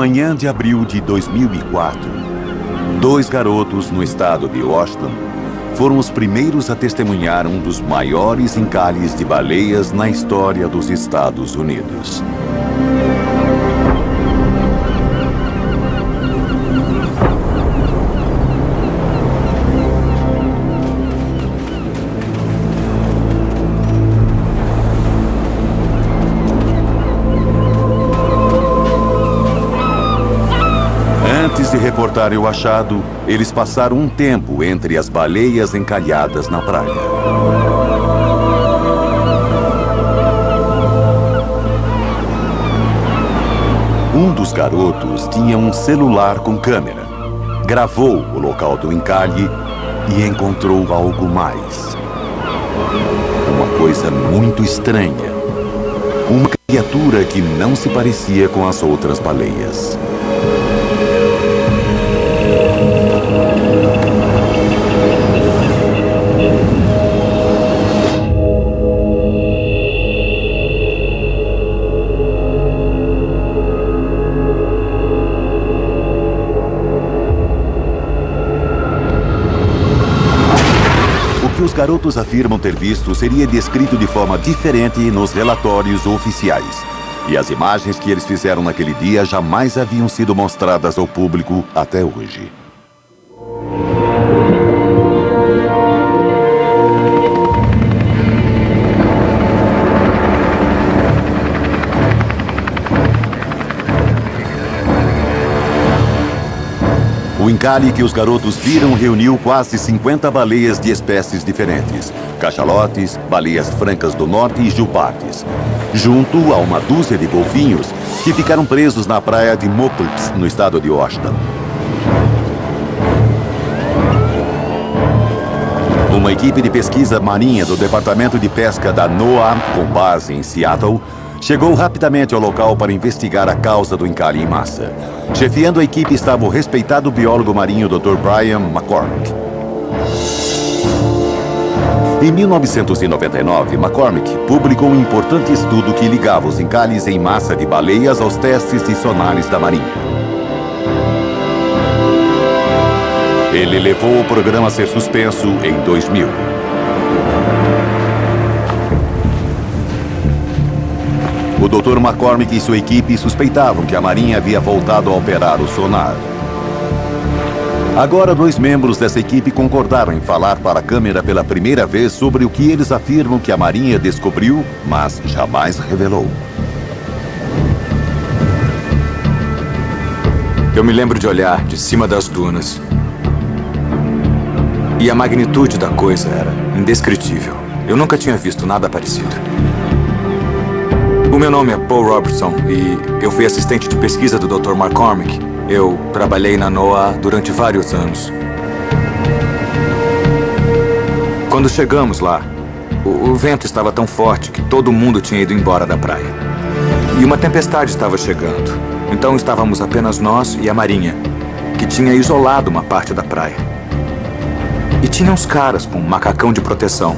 manhã de abril de 2004, 2 garotos no estado de Washington foram os primeiros a testemunhar um dos maiores encalhes de baleias na história dos Estados Unidos. Antes de reportarem o achado, eles passaram um tempo entre as baleias encalhadas na praia. Um dos garotos tinha um celular com câmera. Gravou o local do encalhe e encontrou algo mais. Uma coisa muito estranha. Uma criatura que não se parecia com as outras baleias. O que os garotos afirmam ter visto seria descrito de forma diferente nos relatórios oficiais. E as imagens que eles fizeram naquele dia jamais haviam sido mostradas ao público até hoje. O encalhe que os garotos viram reuniu quase 50 baleias de espécies diferentes. Cachalotes, baleias francas do norte e jupates. Junto a uma dúzia de golfinhos que ficaram presos na praia de Moclips, no estado de Washington. Uma equipe de pesquisa marinha do Departamento de Pesca da NOAA, com base em Seattle, chegou rapidamente ao local para investigar a causa do encalhe em massa. Chefiando a equipe estava o respeitado biólogo marinho Dr. Brian McCormick. Em 1999, McCormick publicou um importante estudo que ligava os encalhes em massa de baleias aos testes de sonares da Marinha. Ele levou o programa a ser suspenso em 2000. O Dr. McCormick e sua equipe suspeitavam que a Marinha havia voltado a operar o sonar. Agora, 2 membros dessa equipe concordaram em falar para a câmera pela primeira vez sobre o que eles afirmam que a Marinha descobriu, mas jamais revelou. Eu me lembro de olhar de cima das dunas. E a magnitude da coisa era indescritível. Eu nunca tinha visto nada parecido. O meu nome é Paul Robertson e eu fui assistente de pesquisa do Dr. McCormick. Eu trabalhei na NOAA durante vários anos. Quando chegamos lá, o vento estava tão forte que todo mundo tinha ido embora da praia. E uma tempestade estava chegando. Então estávamos apenas nós e a Marinha, que tinha isolado uma parte da praia. E tinha uns caras com um macacão de proteção.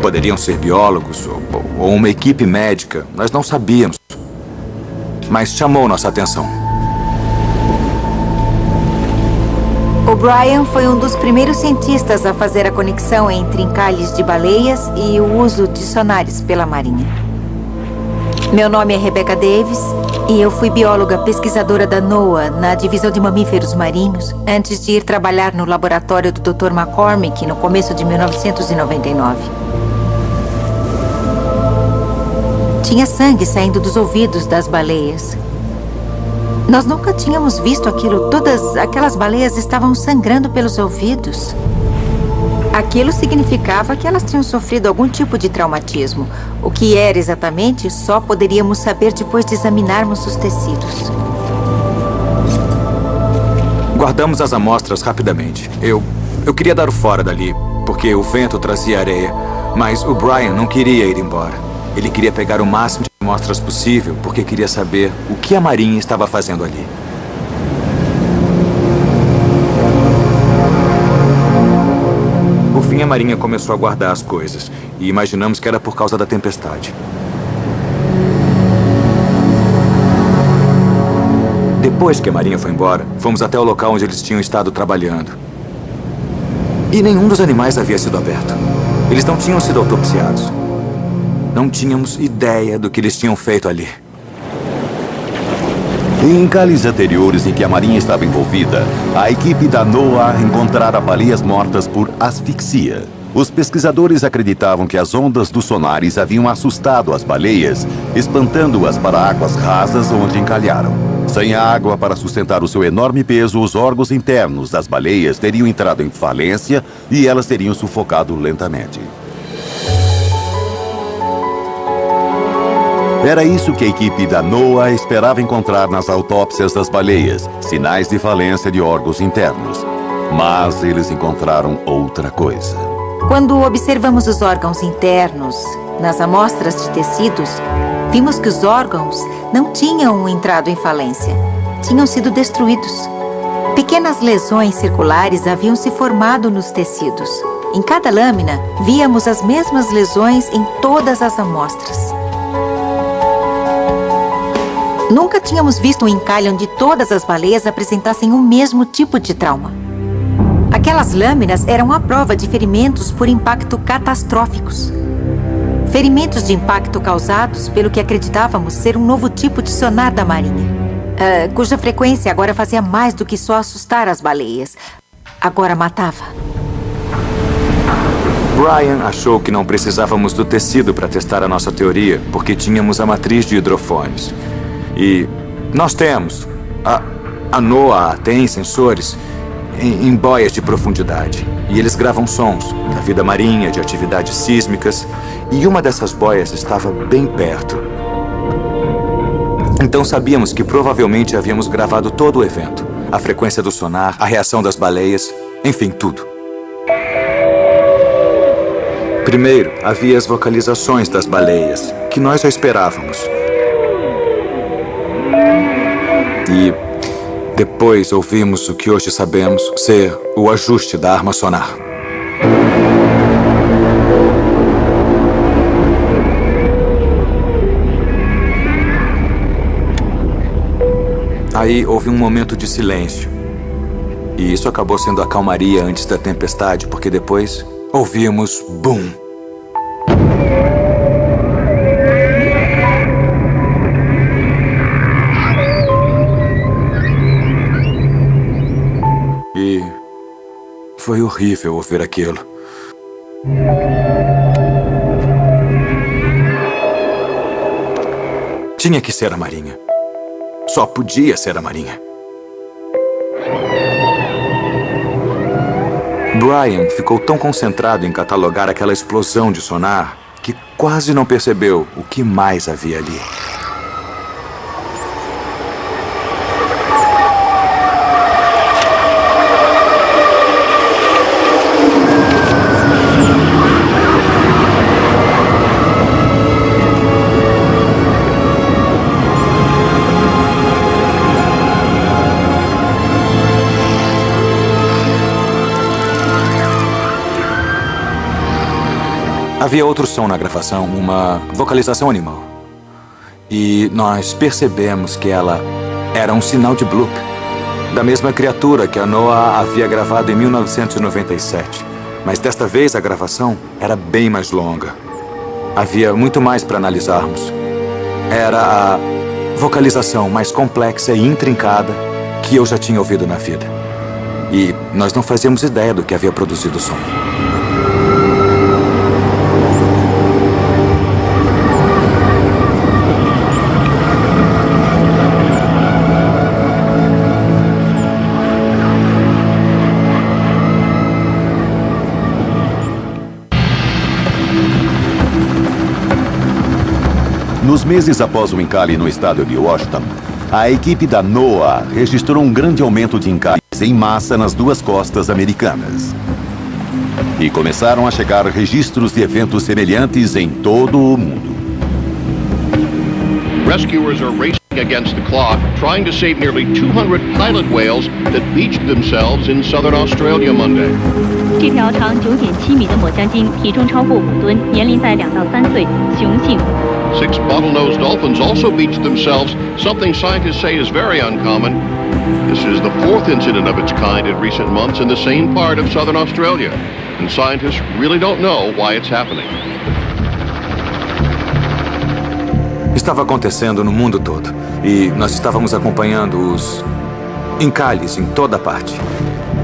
Poderiam ser biólogos ou uma equipe médica, nós não sabíamos. Mas chamou nossa atenção. O Brian foi um dos primeiros cientistas a fazer a conexão entre encalhes de baleias e o uso de sonares pela Marinha. Meu nome é Rebecca Davis e eu fui bióloga pesquisadora da NOAA na divisão de mamíferos marinhos antes de ir trabalhar no laboratório do Dr. McCormick no começo de 1999. Tinha sangue saindo dos ouvidos das baleias. Nós nunca tínhamos visto aquilo. Todas aquelas baleias estavam sangrando pelos ouvidos. Aquilo significava que elas tinham sofrido algum tipo de traumatismo. O que era exatamente, só poderíamos saber depois de examinarmos os tecidos. Guardamos as amostras rapidamente. Eu queria dar o fora dali, porque o vento trazia areia. Mas o Brian não queria ir embora. Ele queria pegar o máximo de amostras possível, porque queria saber o que a Marinha estava fazendo ali. Por fim, a Marinha começou a guardar as coisas, e imaginamos que era por causa da tempestade. Depois que a Marinha foi embora, fomos até o local onde eles tinham estado trabalhando. E nenhum dos animais havia sido aberto. Eles não tinham sido autopsiados. Não tínhamos ideia do que eles tinham feito ali. Em encalhes anteriores em que a Marinha estava envolvida, a equipe da NOAA encontrara baleias mortas por asfixia. Os pesquisadores acreditavam que as ondas dos sonares haviam assustado as baleias, espantando-as para águas rasas onde encalharam. Sem água para sustentar o seu enorme peso, os órgãos internos das baleias teriam entrado em falência e elas teriam sufocado lentamente. Era isso que a equipe da NOAA esperava encontrar nas autópsias das baleias, sinais de falência de órgãos internos. Mas eles encontraram outra coisa. Quando observamos os órgãos internos nas amostras de tecidos, vimos que os órgãos não tinham entrado em falência. Tinham sido destruídos. Pequenas lesões circulares haviam se formado nos tecidos. Em cada lâmina, víamos as mesmas lesões em todas as amostras. Nunca tínhamos visto um encalhe onde todas as baleias apresentassem o mesmo tipo de trauma. Aquelas lâminas eram a prova de ferimentos por impacto catastróficos. Ferimentos de impacto causados pelo que acreditávamos ser um novo tipo de sonar da Marinha, cuja frequência agora fazia mais do que só assustar as baleias. Agora matava. Brian achou que não precisávamos do tecido para testar a nossa teoria, porque tínhamos a matriz de hidrofones. E nós temos. A NOAA tem sensores em boias de profundidade. E eles gravam sons da vida marinha, de atividades sísmicas. E uma dessas boias estava bem perto. Então sabíamos que provavelmente havíamos gravado todo o evento. A frequência do sonar, a reação das baleias, enfim, tudo. Primeiro, havia as vocalizações das baleias, que nós já esperávamos. E depois ouvimos o que hoje sabemos ser o ajuste da arma sonar. Aí houve um momento de silêncio. E isso acabou sendo a calmaria antes da tempestade, porque depois ouvimos BUM! E foi horrível ouvir aquilo. Tinha que ser a Marinha. Só podia ser a Marinha. Brian ficou tão concentrado em catalogar aquela explosão de sonar que quase não percebeu o que mais havia ali. Havia outro som na gravação, uma vocalização animal. E nós percebemos que ela era um sinal de bloop, da mesma criatura que a NOAA havia gravado em 1997. Mas desta vez a gravação era bem mais longa. Havia muito mais para analisarmos. Era a vocalização mais complexa e intrincada que eu já tinha ouvido na vida. E nós não fazíamos ideia do que havia produzido o som. Nos meses após o encalhe no estado de Washington, a equipe da NOAA registrou um grande aumento de encalhes em massa nas duas costas americanas. E começaram a chegar registros de eventos semelhantes em todo o mundo. Rescuers are racing against the clock, trying to save nearly 200 pilot whales that beached themselves in southern Australia Monday. 这条长9.7米的抹香鲸体重超过5吨，年龄在2到3岁，雄性。 6 bottlenose dolphins also beached themselves, something scientists say is very uncommon. This is the fourth incident of its kind in recent months in the same part of southern Australia, and scientists really don't know why it's happening. Estava acontecendo no mundo todo, e nós estávamos acompanhando os encalhes em toda parte.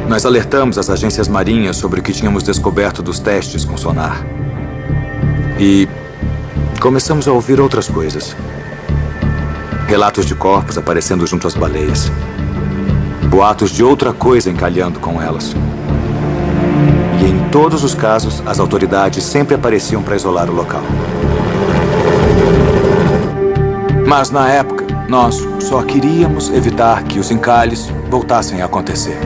Nós alertamos as agências marinhas sobre o que tínhamos descoberto dos testes com sonar. E começamos a ouvir outras coisas. Relatos de corpos aparecendo junto às baleias. Boatos de outra coisa encalhando com elas. E em todos os casos, as autoridades sempre apareciam para isolar o local. Mas na época, nós só queríamos evitar que os encalhes voltassem a acontecer.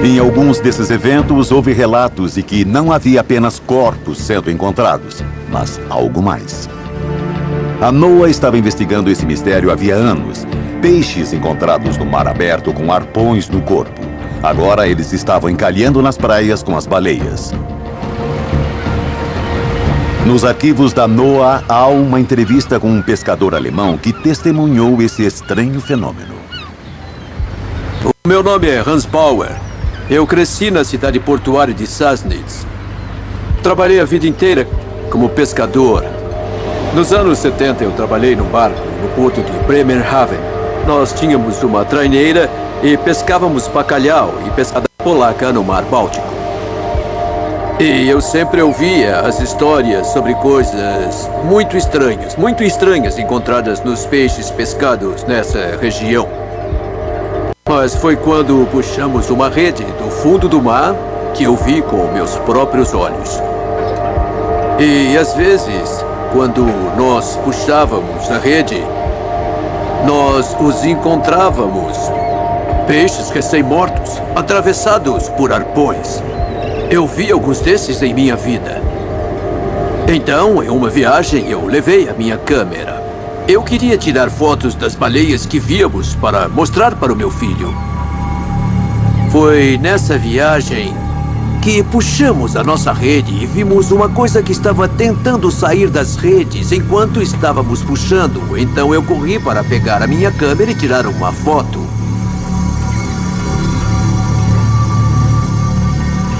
Em alguns desses eventos, houve relatos de que não havia apenas corpos sendo encontrados, mas algo mais. A NOAA estava investigando esse mistério havia anos. Peixes encontrados no mar aberto com arpões no corpo. Agora eles estavam encalhando nas praias com as baleias. Nos arquivos da NOAA, há uma entrevista com um pescador alemão que testemunhou esse estranho fenômeno. O meu nome é Hans Bauer. Eu cresci na cidade portuária de Sassnitz. Trabalhei a vida inteira como pescador. Nos anos 70 eu trabalhei num barco no porto de Bremerhaven. Nós tínhamos uma traineira e pescávamos bacalhau e pescada polaca no mar Báltico. E eu sempre ouvia as histórias sobre coisas muito estranhas encontradas nos peixes pescados nessa região. Mas foi quando puxamos uma rede do fundo do mar que eu vi com meus próprios olhos. E às vezes, quando nós puxávamos a rede, nós os encontrávamos. Peixes recém-mortos, atravessados por arpões. Eu vi alguns desses em minha vida. Então, em uma viagem, eu levei a minha câmera. Eu queria tirar fotos das baleias que víamos para mostrar para o meu filho. Foi nessa viagem que puxamos a nossa rede e vimos uma coisa que estava tentando sair das redes enquanto estávamos puxando. Então eu corri para pegar a minha câmera e tirar uma foto.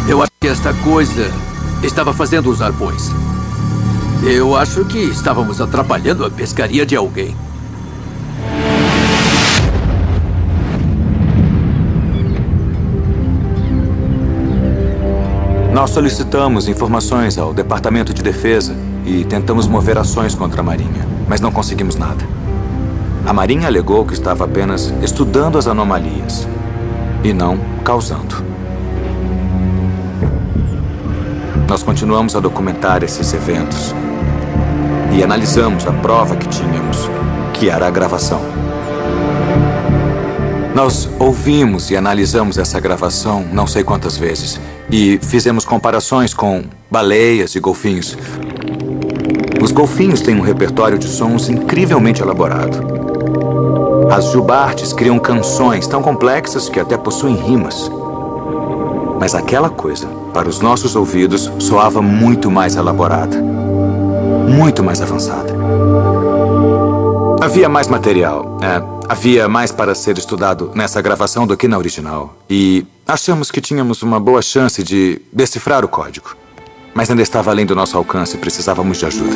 Eu acho que esta coisa estava fazendo os arpões. Eu acho que estávamos atrapalhando a pescaria de alguém. Nós solicitamos informações ao Departamento de Defesa e tentamos mover ações contra a Marinha, mas não conseguimos nada. A Marinha alegou que estava apenas estudando as anomalias e não causando. Nós continuamos a documentar esses eventos e analisamos a prova que tínhamos, que era a gravação. Nós ouvimos e analisamos essa gravação não sei quantas vezes e fizemos comparações com baleias e golfinhos. Os golfinhos têm um repertório de sons incrivelmente elaborado. As jubartes criam canções tão complexas que até possuem rimas. Mas aquela coisa, para os nossos ouvidos, soava muito mais elaborada. Muito mais avançada. Havia mais material. Havia mais para ser estudado nessa gravação do que na original. E achamos que tínhamos uma boa chance de decifrar o código. Mas ainda estava além do nosso alcance e precisávamos de ajuda.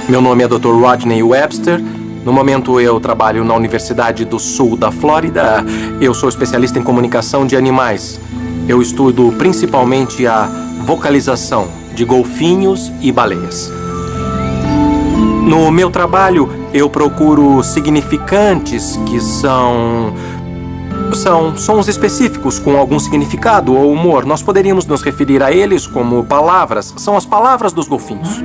Meu nome é Dr. Rodney Webster. No momento eu trabalho na Universidade do Sul da Flórida. Eu sou especialista em comunicação de animais. Eu estudo principalmente a vocalização de golfinhos e baleias. No meu trabalho, eu procuro significantes que são sons específicos com algum significado ou humor. Nós poderíamos nos referir a eles como palavras. São as palavras dos golfinhos.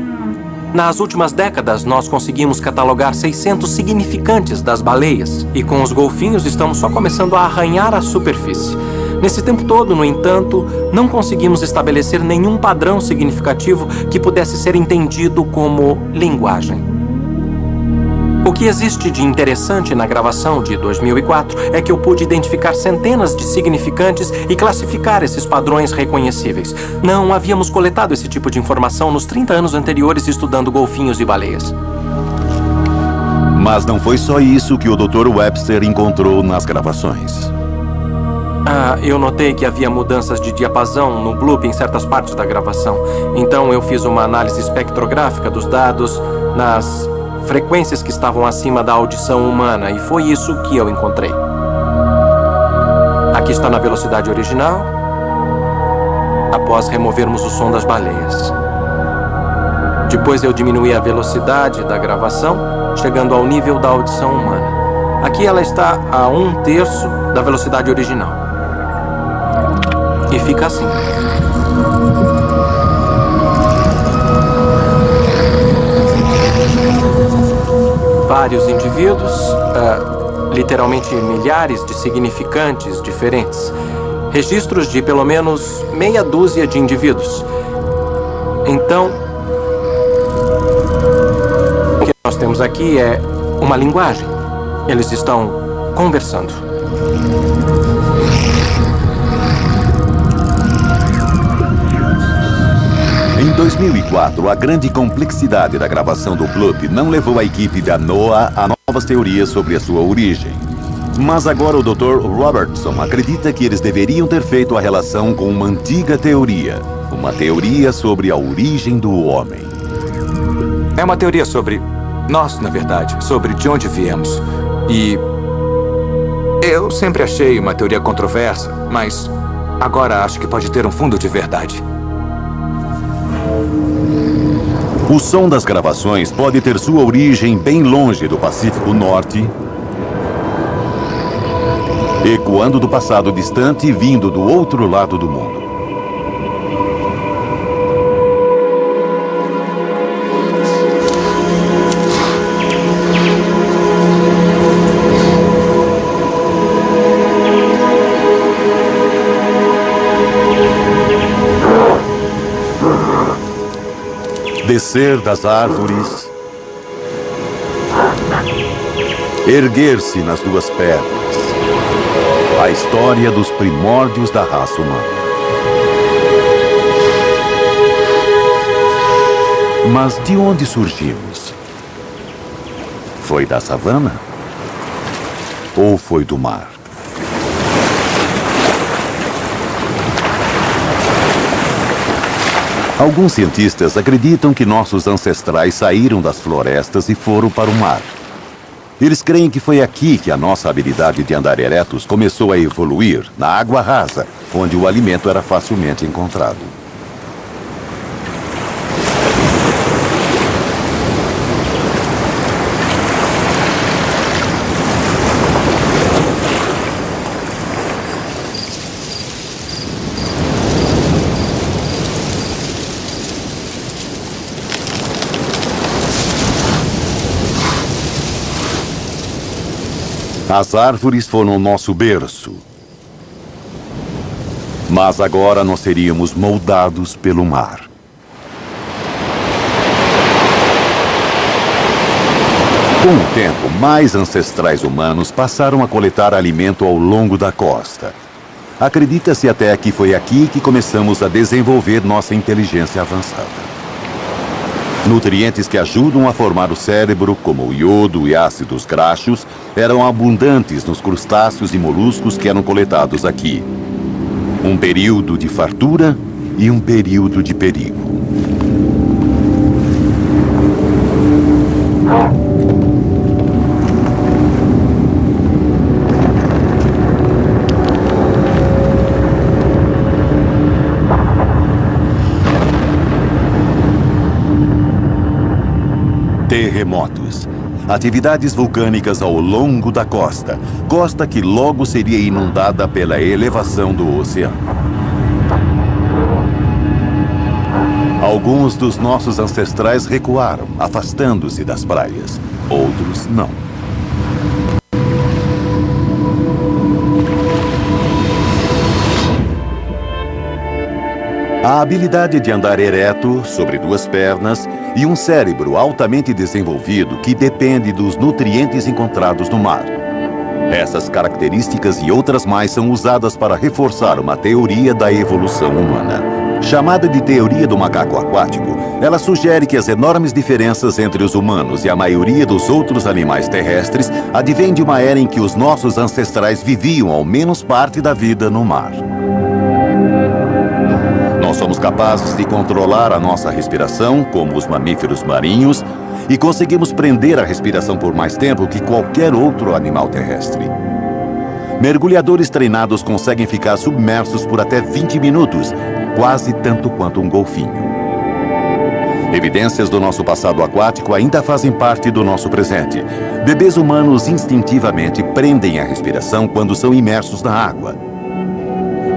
Nas últimas décadas, nós conseguimos catalogar 600 significantes das baleias. E com os golfinhos, estamos só começando a arranhar a superfície. Nesse tempo todo, no entanto, não conseguimos estabelecer nenhum padrão significativo que pudesse ser entendido como linguagem. O que existe de interessante na gravação de 2004 é que eu pude identificar centenas de significantes e classificar esses padrões reconhecíveis. Não havíamos coletado esse tipo de informação nos 30 anos anteriores estudando golfinhos e baleias. Mas não foi só isso que o Dr. Webster encontrou nas gravações. Eu notei que havia mudanças de diapasão no bloop em certas partes da gravação. Então eu fiz uma análise espectrográfica dos dados nas frequências que estavam acima da audição humana, e foi isso que eu encontrei. Aqui está na velocidade original, após removermos o som das baleias. Depois eu diminuí a velocidade da gravação, chegando ao nível da audição humana. Aqui ela está a 1/3 da velocidade original. E fica assim. Vários indivíduos, literalmente milhares de significantes diferentes. Registros de pelo menos meia dúzia de indivíduos. Então, o que nós temos aqui é uma linguagem. Eles estão conversando. Em 2004, a grande complexidade da gravação do bloop não levou a equipe da NOAA a novas teorias sobre a sua origem. Mas agora o Dr. Robertson acredita que eles deveriam ter feito a relação com uma antiga teoria. Uma teoria sobre a origem do homem. É uma teoria sobre nós, na verdade, sobre de onde viemos. E eu sempre achei uma teoria controversa, mas agora acho que pode ter um fundo de verdade. O som das gravações pode ter sua origem bem longe do Pacífico Norte, ecoando do passado distante e vindo do outro lado do mundo. Descer das árvores, erguer-se nas duas pernas. A história dos primórdios da raça humana. Mas de onde surgimos? Foi da savana? Ou foi do mar? Alguns cientistas acreditam que nossos ancestrais saíram das florestas e foram para o mar. Eles creem que foi aqui que a nossa habilidade de andar eretos começou a evoluir, na água rasa, onde o alimento era facilmente encontrado. As árvores foram o nosso berço. Mas agora nós seríamos moldados pelo mar. Com o tempo, mais ancestrais humanos passaram a coletar alimento ao longo da costa. Acredita-se até que foi aqui que começamos a desenvolver nossa inteligência avançada. Nutrientes que ajudam a formar o cérebro, como o iodo e ácidos graxos, eram abundantes nos crustáceos e moluscos que eram coletados aqui. Um período de fartura e um período de perigo. Terremotos. Atividades vulcânicas ao longo da costa. Costa que logo seria inundada pela elevação do oceano. Alguns dos nossos ancestrais recuaram, afastando-se das praias. Outros não. A habilidade de andar ereto, sobre duas pernas, e um cérebro altamente desenvolvido que depende dos nutrientes encontrados no mar. Essas características e outras mais são usadas para reforçar uma teoria da evolução humana. Chamada de teoria do macaco aquático, ela sugere que as enormes diferenças entre os humanos e a maioria dos outros animais terrestres advêm de uma era em que os nossos ancestrais viviam ao menos parte da vida no mar. Nós somos capazes de controlar a nossa respiração, como os mamíferos marinhos, e conseguimos prender a respiração por mais tempo que qualquer outro animal terrestre. Mergulhadores treinados conseguem ficar submersos por até 20 minutos, quase tanto quanto um golfinho. Evidências do nosso passado aquático ainda fazem parte do nosso presente. Bebês humanos instintivamente prendem a respiração quando são imersos na água.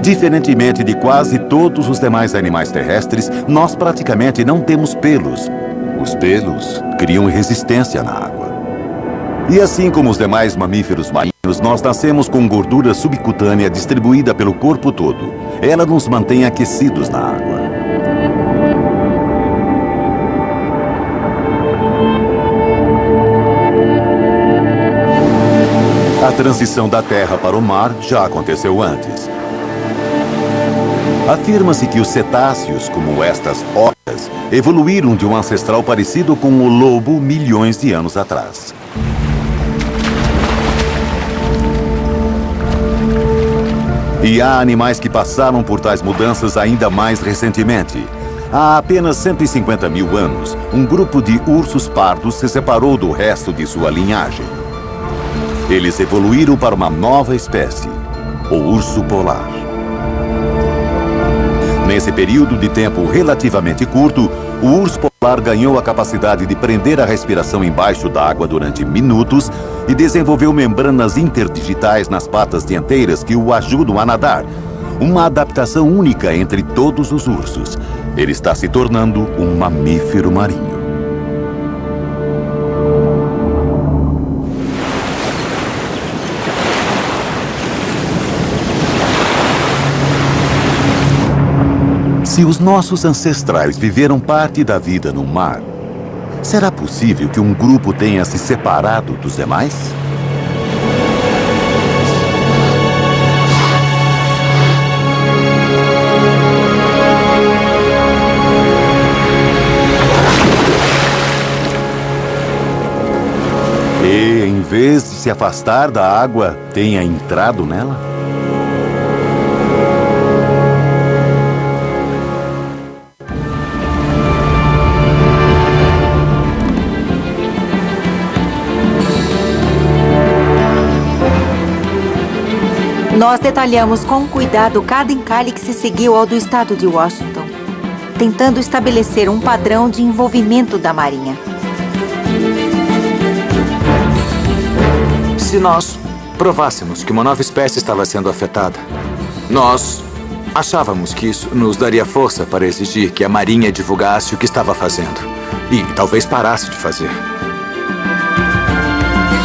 Diferentemente de quase todos os demais animais terrestres, nós praticamente não temos pelos. Os pelos criam resistência na água. E assim como os demais mamíferos marinhos, nós nascemos com gordura subcutânea distribuída pelo corpo todo. Ela nos mantém aquecidos na água. A transição da terra para o mar já aconteceu antes. Afirma-se que os cetáceos, como estas orcas, evoluíram de um ancestral parecido com o lobo milhões de anos atrás. E há animais que passaram por tais mudanças ainda mais recentemente. Há apenas 150 mil anos, um grupo de ursos pardos se separou do resto de sua linhagem. Eles evoluíram para uma nova espécie, o urso polar. Nesse período de tempo relativamente curto, o urso polar ganhou a capacidade de prender a respiração embaixo d'água durante minutos e desenvolveu membranas interdigitais nas patas dianteiras que o ajudam a nadar. Uma adaptação única entre todos os ursos. Ele está se tornando um mamífero marinho. Se os nossos ancestrais viveram parte da vida no mar, será possível que um grupo tenha se separado dos demais? E, em vez de se afastar da água, tenha entrado nela? Nós detalhamos com cuidado cada encalhe que se seguiu ao do estado de Washington, tentando estabelecer um padrão de envolvimento da Marinha. Se nós provássemos que uma nova espécie estava sendo afetada, nós achávamos que isso nos daria força para exigir que a Marinha divulgasse o que estava fazendo e talvez parasse de fazer.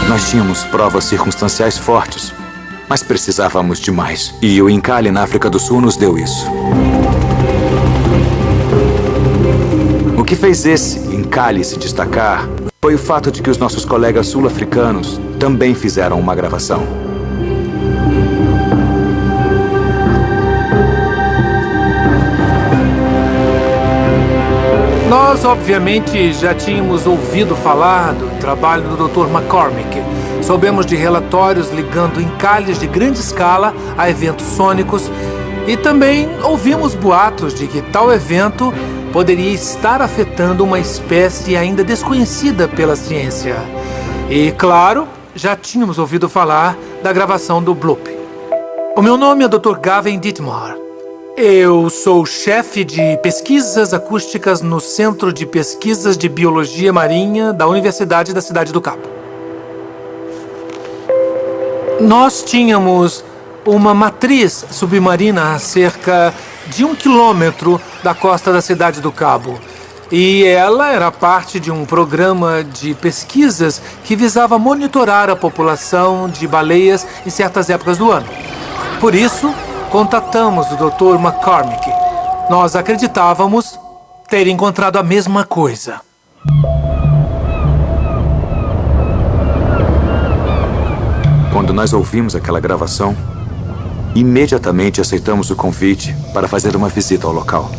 Nós tínhamos provas circunstanciais fortes, mas precisávamos de mais. E o encalhe na África do Sul nos deu isso. O que fez esse encalhe se destacar foi o fato de que os nossos colegas sul-africanos também fizeram uma gravação. Nós, obviamente, já tínhamos ouvido falar do trabalho do Dr. McCormick. Soubemos de relatórios ligando encalhes de grande escala a eventos sônicos e também ouvimos boatos de que tal evento poderia estar afetando uma espécie ainda desconhecida pela ciência. E, claro, já tínhamos ouvido falar da gravação do Bloop. O meu nome é Dr. Gavin Dittmar. Eu sou chefe de pesquisas acústicas no Centro de Pesquisas de Biologia Marinha da Universidade da Cidade do Cabo. Nós tínhamos uma matriz submarina a cerca de 1 quilômetro da costa da Cidade do Cabo. E ela era parte de um programa de pesquisas que visava monitorar a população de baleias em certas épocas do ano. Por isso, contatamos o Dr. McCormick. Nós acreditávamos ter encontrado a mesma coisa. Quando nós ouvimos aquela gravação, imediatamente aceitamos o convite para fazer uma visita ao local.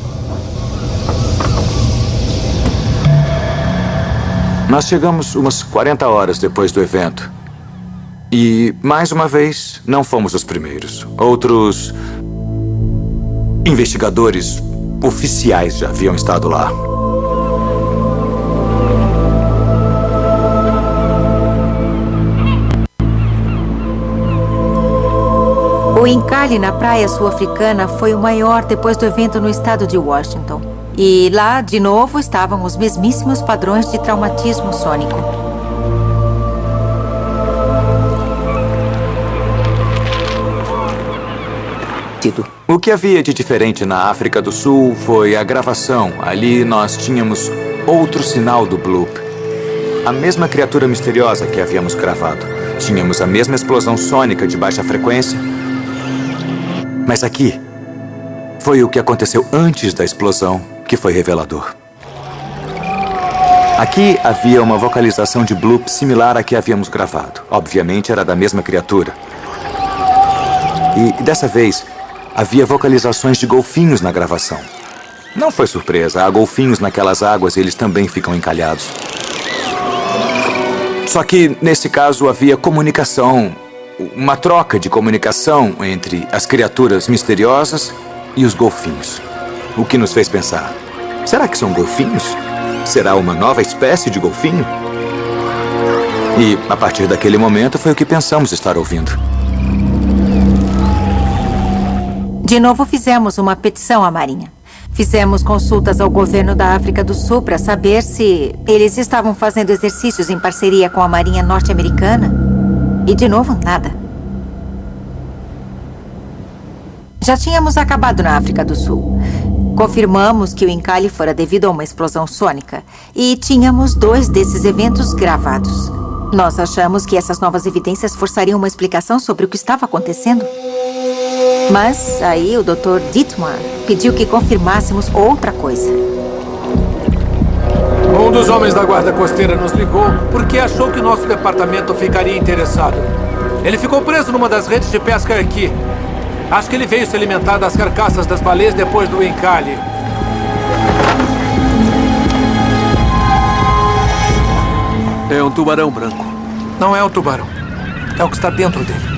Nós chegamos umas 40 horas depois do evento. E, mais uma vez, não fomos os primeiros. Outros investigadores oficiais já haviam estado lá. O encalhe na praia sul-africana foi o maior depois do evento no estado de Washington. E lá, de novo, estavam os mesmíssimos padrões de traumatismo sônico. O que havia de diferente na África do Sul foi a gravação. Ali nós tínhamos outro sinal do bloop. A mesma criatura misteriosa que havíamos gravado. Tínhamos a mesma explosão sônica de baixa frequência. Mas aqui foi o que aconteceu antes da explosão que foi revelador. Aqui havia uma vocalização de bloop similar à que havíamos gravado. Obviamente era da mesma criatura. E dessa vez havia vocalizações de golfinhos na gravação. Não foi surpresa, há golfinhos naquelas águas e eles também ficam encalhados. Só que, nesse caso, havia comunicação, uma troca de comunicação entre as criaturas misteriosas e os golfinhos. O que nos fez pensar, será que são golfinhos? Será uma nova espécie de golfinho? E, a partir daquele momento, foi o que pensamos estar ouvindo. De novo, fizemos uma petição à Marinha. Fizemos consultas ao governo da África do Sul para saber se eles estavam fazendo exercícios em parceria com a Marinha norte-americana. E, de novo, nada. Já tínhamos acabado na África do Sul. Confirmamos que o encalhe fora devido a uma explosão sônica. E tínhamos 2 desses eventos gravados. Nós achamos que essas novas evidências forçariam uma explicação sobre o que estava acontecendo. Mas aí o Dr. Dietmar pediu que confirmássemos outra coisa. Um dos homens da guarda costeira nos ligou porque achou que o nosso departamento ficaria interessado. Ele ficou preso numa das redes de pesca aqui. Acho que ele veio se alimentar das carcaças das baleias depois do encalhe. É um tubarão branco. Não é um tubarão. É o que está dentro dele.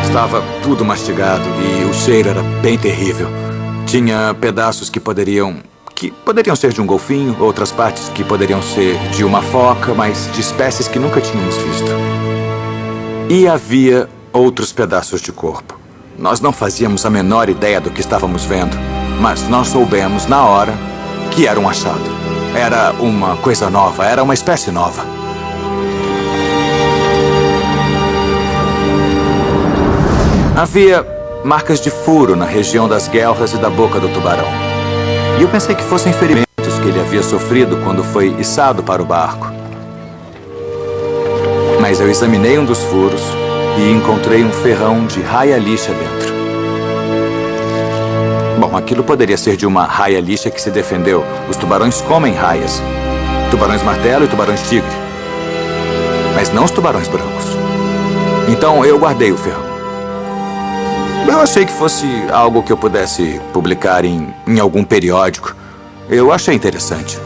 Estava tudo mastigado e o cheiro era bem terrível. Tinha pedaços que poderiam ser de um golfinho, outras partes que poderiam ser de uma foca, mas de espécies que nunca tínhamos visto. E havia outros pedaços de corpo. Nós não fazíamos a menor ideia do que estávamos vendo, mas nós soubemos na hora que era um achado. Era uma coisa nova, era uma espécie nova. Havia marcas de furo na região das guelras e da boca do tubarão. E eu pensei que fossem ferimentos que ele havia sofrido quando foi içado para o barco. Mas eu examinei um dos furos e encontrei um ferrão de raia lixa dentro. Bom, aquilo poderia ser de uma raia lixa que se defendeu. Os tubarões comem raias. Tubarões martelo e tubarões tigre. Mas não os tubarões brancos. Então eu guardei o ferrão. Eu achei que fosse algo que eu pudesse publicar em algum periódico. Eu achei interessante.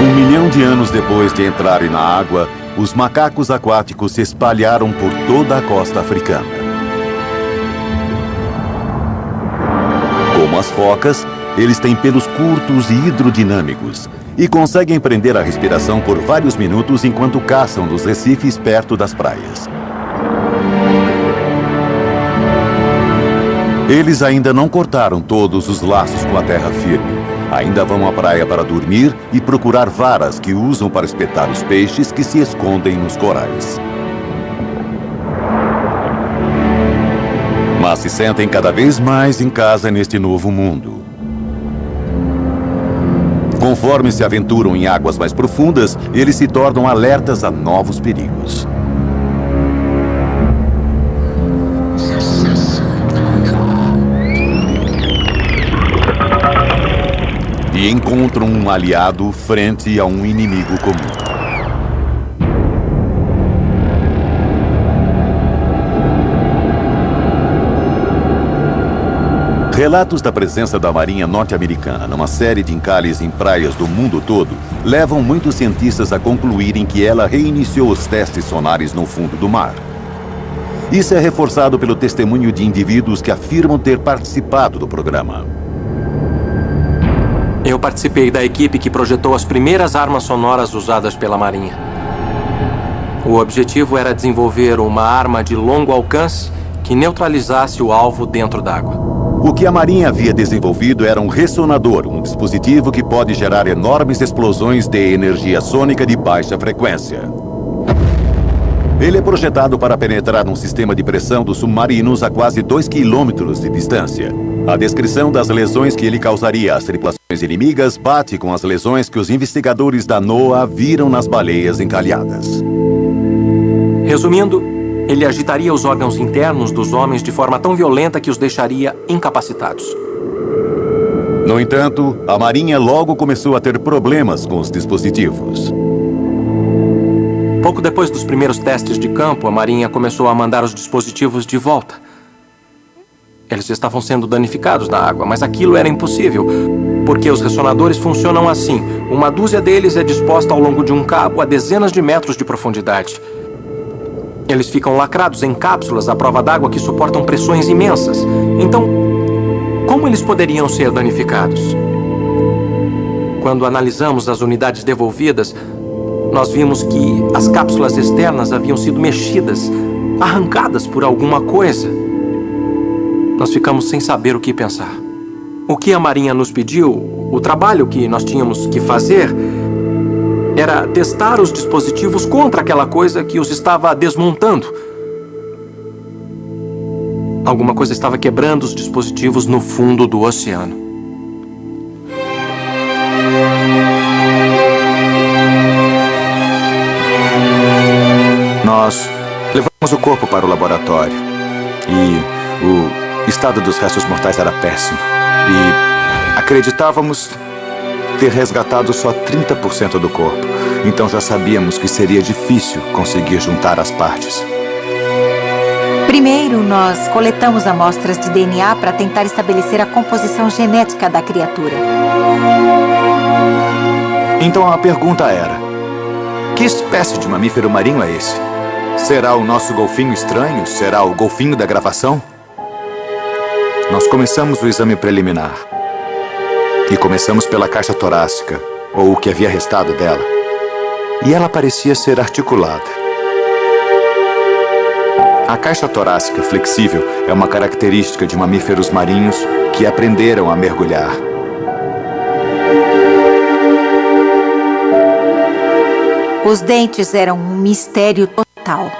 Um milhão de anos depois de entrarem na água, os macacos aquáticos se espalharam por toda a costa africana. Como as focas, eles têm pelos curtos e hidrodinâmicos e conseguem prender a respiração por vários minutos enquanto caçam nos recifes perto das praias. Eles ainda não cortaram todos os laços com a terra firme. Ainda vão à praia para dormir e procurar varas que usam para espetar os peixes que se escondem nos corais. mas se sentem cada vez mais em casa neste novo mundo. Conforme se aventuram em águas mais profundas, eles se tornam alertas a novos perigos. E encontram um aliado frente a um inimigo comum. Relatos da presença da Marinha norte-americana numa série de encalhes em praias do mundo todo levam muitos cientistas a concluírem que ela reiniciou os testes sonares no fundo do mar. Isso é reforçado pelo testemunho de indivíduos que afirmam ter participado do programa. Eu participei da equipe que projetou as primeiras armas sonoras usadas pela Marinha. O objetivo era desenvolver uma arma de longo alcance que neutralizasse o alvo dentro d'água. O que a Marinha havia desenvolvido era um ressonador, um dispositivo que pode gerar enormes explosões de energia sônica de baixa frequência. Ele é projetado para penetrar num sistema de pressão dos submarinos a quase 2 quilômetros de distância. A descrição das lesões que ele causaria às tripulações inimigas bate com as lesões que os investigadores da NOAA viram nas baleias encalhadas. Resumindo, ele agitaria os órgãos internos dos homens de forma tão violenta que os deixaria incapacitados. No entanto, a Marinha logo começou a ter problemas com os dispositivos. Pouco depois dos primeiros testes de campo, a Marinha começou a mandar os dispositivos de volta. Eles estavam sendo danificados na água, mas aquilo era impossível, porque os ressonadores funcionam assim. Uma dúzia deles é disposta ao longo de um cabo a dezenas de metros de profundidade. Eles ficam lacrados em cápsulas à prova d'água que suportam pressões imensas. Então, como eles poderiam ser danificados? Quando analisamos as unidades devolvidas, nós vimos que as cápsulas externas haviam sido mexidas, arrancadas por alguma coisa. Nós ficamos sem saber o que pensar. O que a Marinha nos pediu, o trabalho que nós tínhamos que fazer, era testar os dispositivos contra aquela coisa que os estava desmontando. Alguma coisa estava quebrando os dispositivos no fundo do oceano. Nós levamos o corpo para o laboratório e o estado dos restos mortais era péssimo. E acreditávamos ter resgatado só 30% do corpo. Então já sabíamos que seria difícil conseguir juntar as partes. Primeiro, nós coletamos amostras de DNA para tentar estabelecer a composição genética da criatura. Então a pergunta era: que espécie de mamífero marinho é esse? Será o nosso golfinho estranho? Será o golfinho da gravação? Nós começamos o exame preliminar. E começamos pela caixa torácica, ou o que havia restado dela. E ela parecia ser articulada. A caixa torácica flexível é uma característica de mamíferos marinhos que aprenderam a mergulhar. Os dentes eram um mistério total.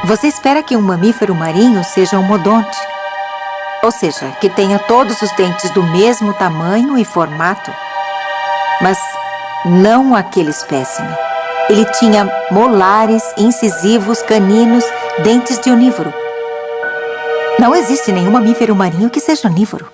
Você espera que um mamífero marinho seja um modonte. Ou seja, que tenha todos os dentes do mesmo tamanho e formato. Mas não aquele espécime. Ele tinha molares, incisivos, caninos, dentes de onívoro. Não existe nenhum mamífero marinho que seja onívoro.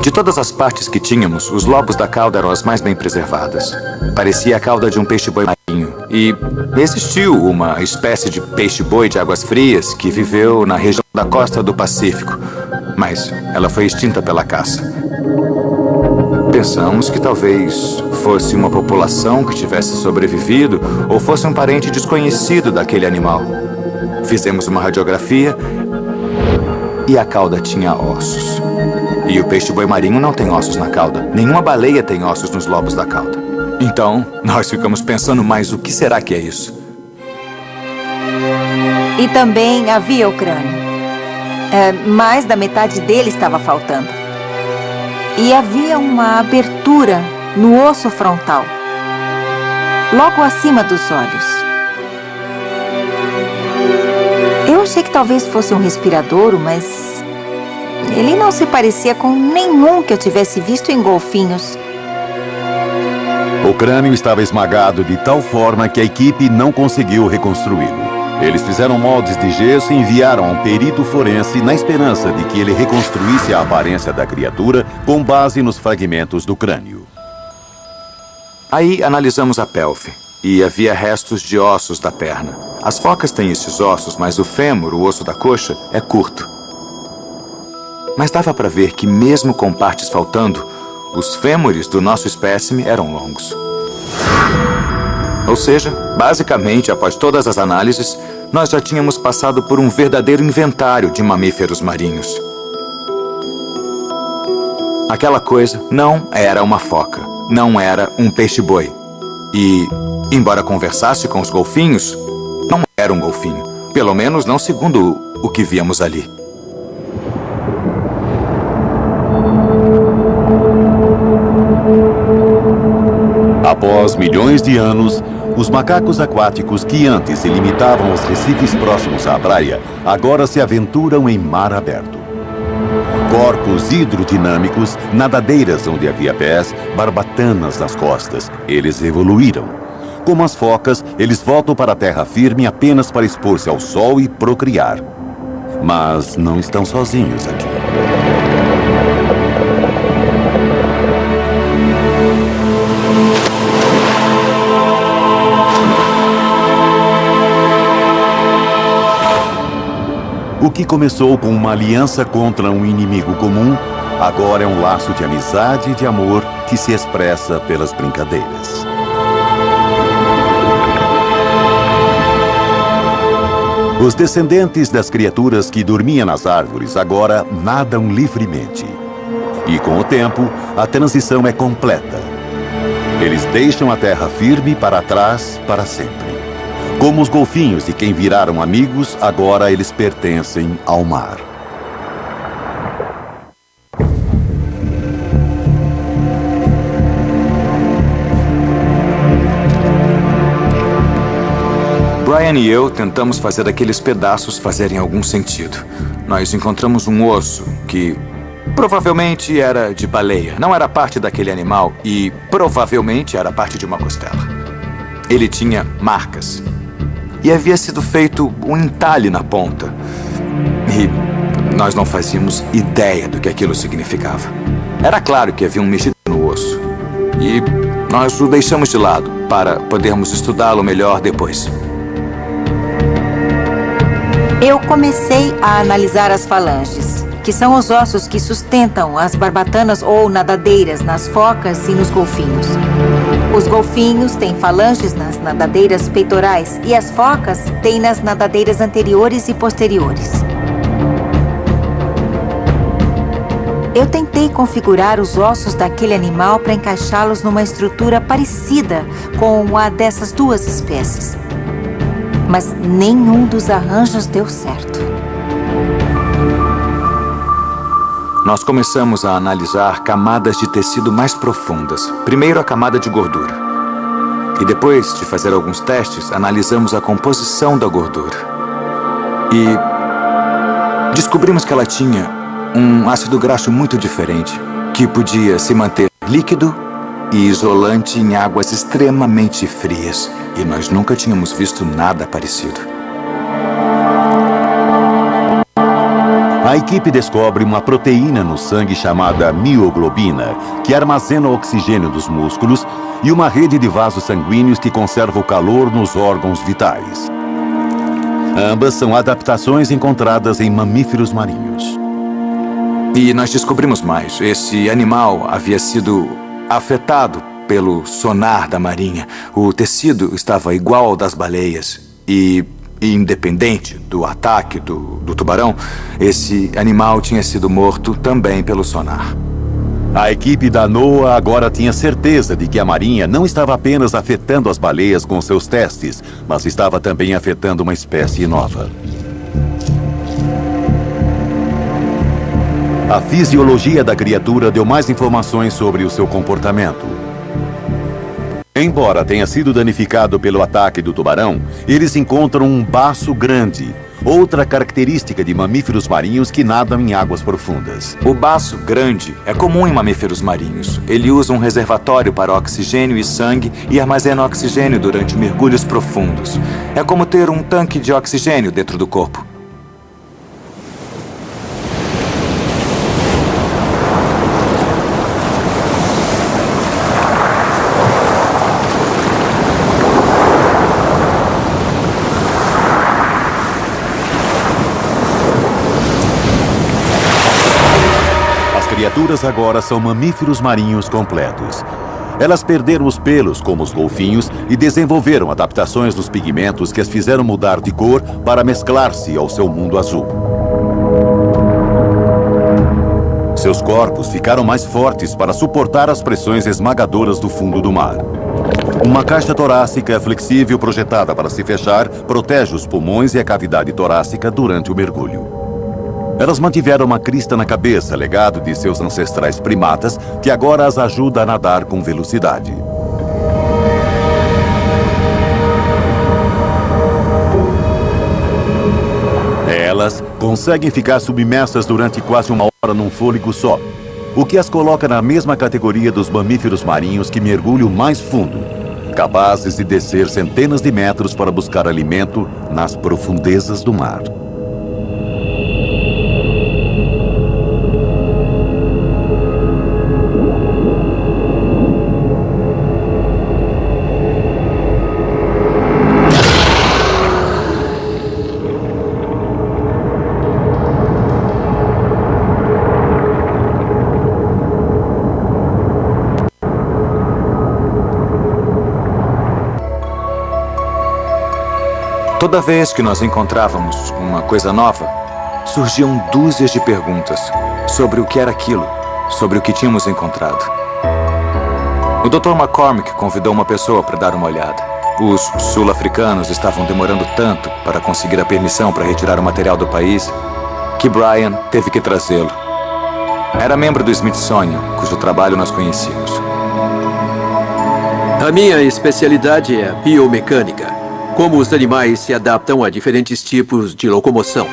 De todas as partes que tínhamos, os lobos da cauda eram as mais bem preservadas. Parecia a cauda de um peixe-boi marinho. E existiu uma espécie de peixe-boi de águas frias que viveu na região da costa do Pacífico, mas ela foi extinta pela caça. Pensamos que talvez fosse uma população que tivesse sobrevivido ou fosse um parente desconhecido daquele animal. Fizemos uma radiografia e a cauda tinha ossos. E o peixe-boi marinho não tem ossos na cauda. Nenhuma baleia tem ossos nos lobos da cauda. Então, nós ficamos pensando mais o que será que é isso? E também havia o crânio. Mais da metade dele estava faltando. E havia uma abertura no osso frontal, logo acima dos olhos. achei que talvez fosse um respiradouro, mas ele não se parecia com nenhum que eu tivesse visto em golfinhos. O crânio estava esmagado de tal forma que a equipe não conseguiu reconstruí-lo. Eles fizeram moldes de gesso e enviaram a um perito forense na esperança de que ele reconstruísse a aparência da criatura com base nos fragmentos do crânio. Aí analisamos a pelve e havia restos de ossos da perna. As focas têm esses ossos, mas o fêmur, o osso da coxa, é curto. Mas dava para ver que mesmo com partes faltando, os fêmures do nosso espécime eram longos. Ou seja, basicamente, após todas as análises, nós já tínhamos passado por um verdadeiro inventário de mamíferos marinhos. Aquela coisa não era uma foca, não era um peixe-boi. E, embora conversasse com os golfinhos, não era um golfinho. Pelo menos não segundo o que víamos ali. Após milhões de anos, os macacos aquáticos que antes se limitavam aos recifes próximos à praia, agora se aventuram em mar aberto. Corpos hidrodinâmicos, nadadeiras onde havia pés, barbatanas nas costas. Eles evoluíram. Como as focas, eles voltam para a terra firme apenas para expor-se ao sol e procriar. Mas não estão sozinhos aqui. O que começou com uma aliança contra um inimigo comum, agora é um laço de amizade e de amor que se expressa pelas brincadeiras. Os descendentes das criaturas que dormiam nas árvores agora nadam livremente. E com o tempo, a transição é completa. Eles deixam a terra firme para trás para sempre. Como os golfinhos de quem viraram amigos, agora eles pertencem ao mar. Brian e eu tentamos fazer aqueles pedaços fazerem algum sentido. Nós encontramos um osso que provavelmente era de baleia. Não era parte daquele animal e provavelmente era parte de uma costela. Ele tinha marcas. E havia sido feito um entalhe na ponta. E nós não fazíamos ideia do que aquilo significava. Era claro que havia um mexido no osso. E nós o deixamos de lado para podermos estudá-lo melhor depois. Eu comecei a analisar as falanges, que são os ossos que sustentam as barbatanas ou nadadeiras nas focas e nos golfinhos. Os golfinhos têm falanges nas nadadeiras peitorais e as focas têm nas nadadeiras anteriores e posteriores. Eu tentei configurar os ossos daquele animal para encaixá-los numa estrutura parecida com a dessas duas espécies. Mas nenhum dos arranjos deu certo. Nós começamos a analisar camadas de tecido mais profundas. Primeiro a camada de gordura. E depois de fazer alguns testes, analisamos a composição da gordura. E descobrimos que ela tinha um ácido graxo muito diferente, que podia se manter líquido e isolante em águas extremamente frias. E nós nunca tínhamos visto nada parecido. A equipe descobre uma proteína no sangue chamada mioglobina, que armazena o oxigênio dos músculos, e uma rede de vasos sanguíneos que conserva o calor nos órgãos vitais. Ambas são adaptações encontradas em mamíferos marinhos. E nós descobrimos mais. Esse animal havia sido afetado pelo sonar da marinha. O tecido estava igual ao das baleias e independente do ataque do tubarão, esse animal tinha sido morto também pelo sonar. A equipe da NOAA agora tinha certeza de que a marinha não estava apenas afetando as baleias com seus testes, mas estava também afetando uma espécie nova. A fisiologia da criatura deu mais informações sobre o seu comportamento. Embora tenha sido danificado pelo ataque do tubarão, eles encontram um baço grande, outra característica de mamíferos marinhos que nadam em águas profundas. O baço grande é comum em mamíferos marinhos. Ele usa um reservatório para oxigênio e sangue e armazena oxigênio durante mergulhos profundos. É como ter um tanque de oxigênio dentro do corpo. As criaturas agora são mamíferos marinhos completos. Elas perderam os pelos, como os golfinhos, e desenvolveram adaptações nos pigmentos que as fizeram mudar de cor para mesclar-se ao seu mundo azul. Seus corpos ficaram mais fortes para suportar as pressões esmagadoras do fundo do mar. Uma caixa torácica flexível projetada para se fechar protege os pulmões e a cavidade torácica durante o mergulho. Elas mantiveram uma crista na cabeça, legado de seus ancestrais primatas, que agora as ajuda a nadar com velocidade. Elas conseguem ficar submersas durante quase uma hora num fôlego só, o que as coloca na mesma categoria dos mamíferos marinhos que mergulham mais fundo, capazes de descer centenas de metros para buscar alimento nas profundezas do mar. Toda vez que nós encontrávamos uma coisa nova, surgiam dúzias de perguntas sobre o que era aquilo, sobre o que tínhamos encontrado. O Dr. McCormick convidou uma pessoa para dar uma olhada. Os sul-africanos estavam demorando tanto para conseguir a permissão para retirar o material do país que Brian teve que trazê-lo. Era membro do Smithsonian, cujo trabalho nós conhecíamos. A minha especialidade é biomecânica. Como os animais se adaptam a diferentes tipos de locomoção.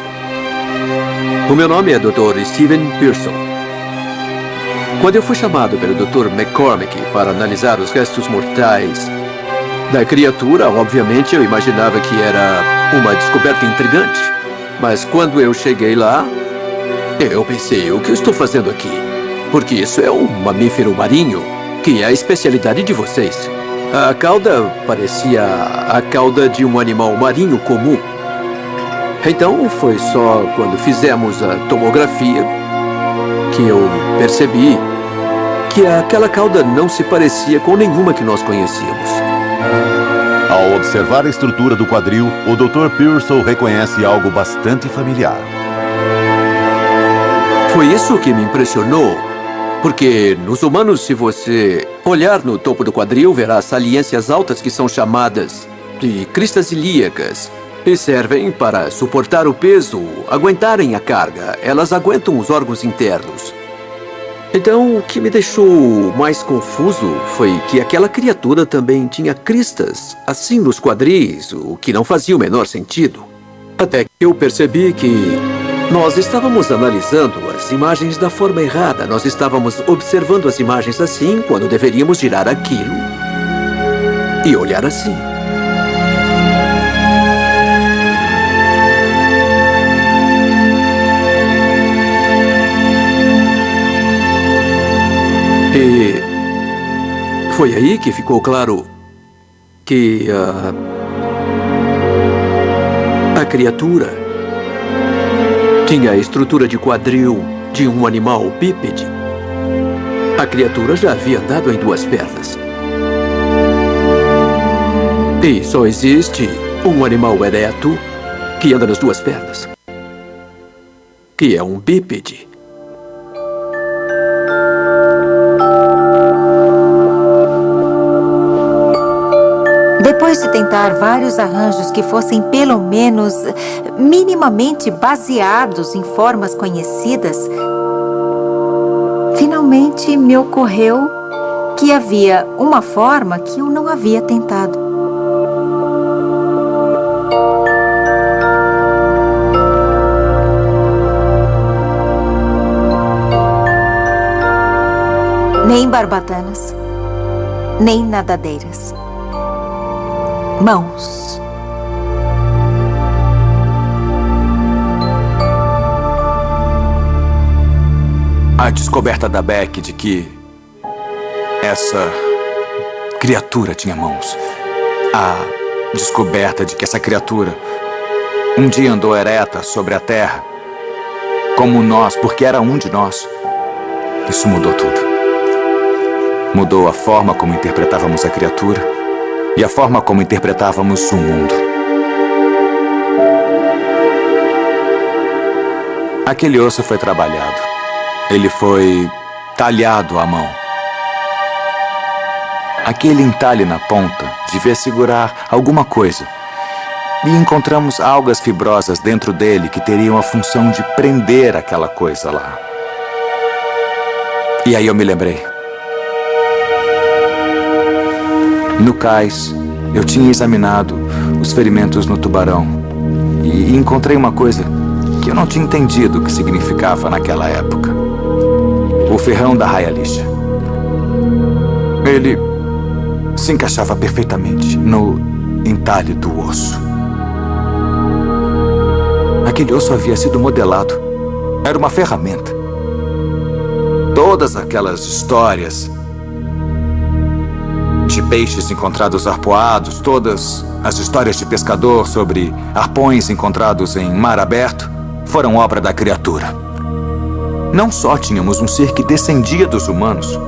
O meu nome é Dr. Steven Pearson. Quando eu fui chamado pelo Dr. McCormick para analisar os restos mortais da criatura, obviamente eu imaginava que era uma descoberta intrigante. Mas quando eu cheguei lá, eu pensei, o que eu estou fazendo aqui? Porque isso é um mamífero marinho, que é a especialidade de vocês. A cauda parecia a cauda de um animal marinho comum. Então, foi só quando fizemos a tomografia que eu percebi que aquela cauda não se parecia com nenhuma que nós conhecíamos. Ao observar a estrutura do quadril, o Dr. Pearson reconhece algo bastante familiar. Foi isso que me impressionou. Porque nos humanos, se você olhar no topo do quadril, verá saliências altas que são chamadas de cristas ilíacas e servem para suportar o peso, aguentarem a carga. Elas aguentam os órgãos internos. Então, o que me deixou mais confuso foi que aquela criatura também tinha cristas, assim nos quadris, o que não fazia o menor sentido. Até que eu percebi que nós estávamos analisando as imagens da forma errada. Nós estávamos observando as imagens assim, quando deveríamos girar aquilo e olhar assim. E foi aí que ficou claro que a criatura tinha a estrutura de quadril de um animal bípede. A criatura já havia andado em duas pernas. E só existe um animal ereto que anda nas duas pernas, que é um bípede. Depois de tentar vários arranjos que fossem pelo menos minimamente baseados em formas conhecidas, finalmente me ocorreu que havia uma forma que eu não havia tentado. Nem barbatanas, nem nadadeiras. Mãos. A descoberta da Beck de que essa criatura tinha mãos. A descoberta de que essa criatura um dia andou ereta sobre a terra, como nós, porque era um de nós. Isso mudou tudo. Mudou a forma como interpretávamos a criatura e a forma como interpretávamos o mundo. Aquele osso foi trabalhado. Ele foi talhado à mão. Aquele entalhe na ponta devia segurar alguma coisa. E encontramos algas fibrosas dentro dele que teriam a função de prender aquela coisa lá. E aí eu me lembrei. No cais, eu tinha examinado os ferimentos no tubarão e encontrei uma coisa que eu não tinha entendido o que significava naquela época. O ferrão da raia lixa. Ele se encaixava perfeitamente no entalhe do osso. Aquele osso havia sido modelado. Era uma ferramenta. Todas aquelas histórias de peixes encontrados arpoados, todas as histórias de pescador sobre arpões encontrados em mar aberto, foram obra da criatura. Não só tínhamos um ser que descendia dos humanos,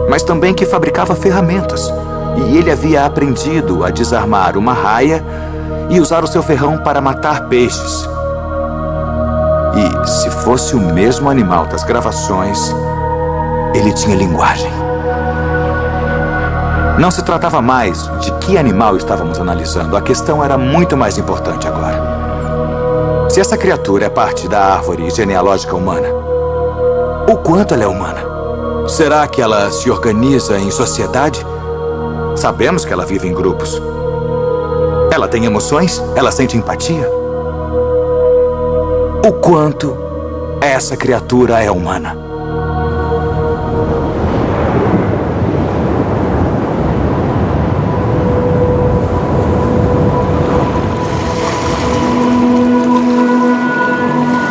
mas também que fabricava ferramentas. E ele havia aprendido a desarmar uma raia e usar o seu ferrão para matar peixes. E se fosse o mesmo animal das gravações, ele tinha linguagem. Não se tratava mais de que animal estávamos analisando. A questão era muito mais importante agora. Se essa criatura é parte da árvore genealógica humana, o quanto ela é humana? Será que ela se organiza em sociedade? Sabemos que ela vive em grupos. Ela tem emoções? Ela sente empatia? O quanto essa criatura é humana?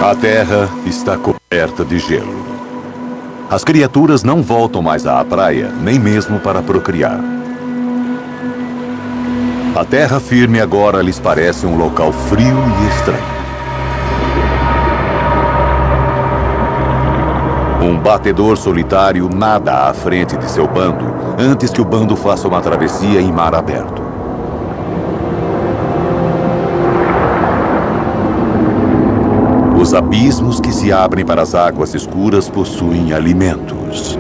A terra está coberta de gelo. As criaturas não voltam mais à praia, nem mesmo para procriar. A terra firme agora lhes parece um local frio e estranho. Um batedor solitário nada à frente de seu bando antes que o bando faça uma travessia em mar aberto. Os abismos que se abrem para as águas escuras possuem alimentos.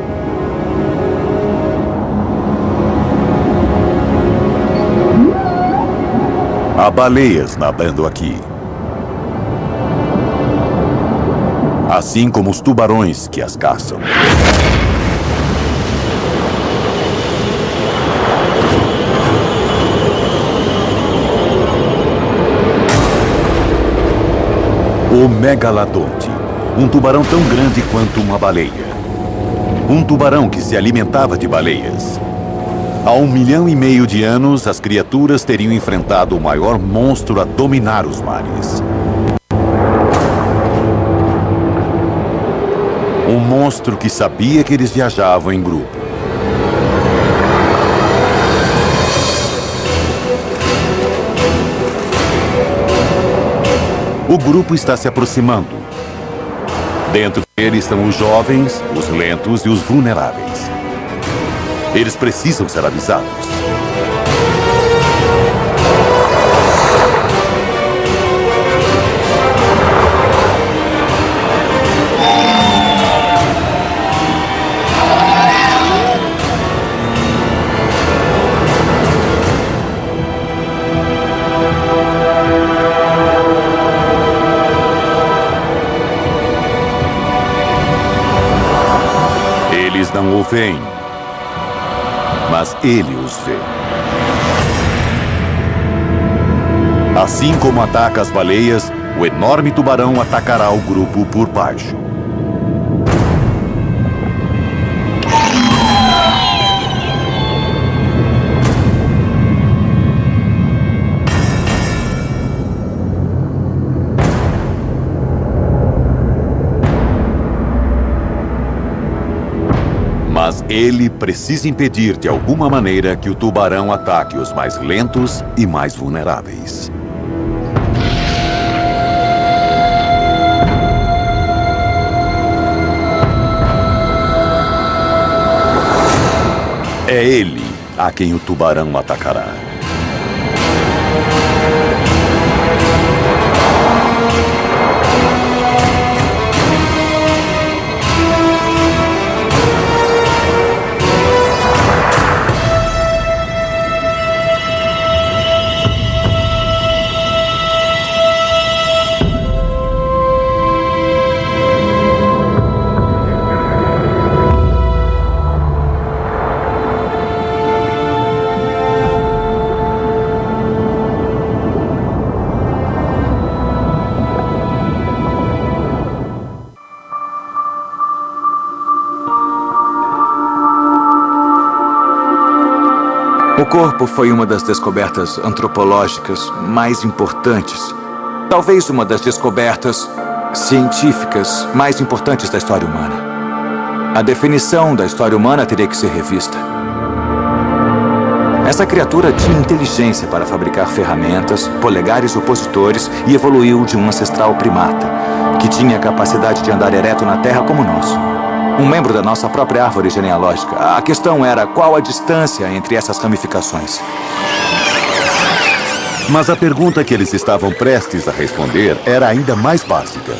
Há baleias nadando aqui. Assim como os tubarões que as caçam. O megalodonte, um tubarão tão grande quanto uma baleia. Um tubarão que se alimentava de baleias. Há 1,5 milhão de anos, as criaturas teriam enfrentado o maior monstro a dominar os mares. Um monstro que sabia que eles viajavam em grupo. O grupo está se aproximando. Dentro dele estão os jovens, os lentos e os vulneráveis. Eles precisam ser avisados. Eles não o veem. mas ele os vê. Assim como ataca as baleias, o enorme tubarão atacará o grupo por baixo. Mas ele precisa impedir de alguma maneira que o tubarão ataque os mais lentos e mais vulneráveis. É ele a quem o tubarão atacará. O corpo foi uma das descobertas antropológicas mais importantes. Talvez uma das descobertas científicas mais importantes da história humana. A definição da história humana teria que ser revista. Essa criatura tinha inteligência para fabricar ferramentas, polegares opositores e evoluiu de um ancestral primata, que tinha a capacidade de andar ereto na terra como nós. Um membro da nossa própria árvore genealógica. A questão era qual a distância entre essas ramificações. Mas a pergunta que eles estavam prestes a responder era ainda mais básica.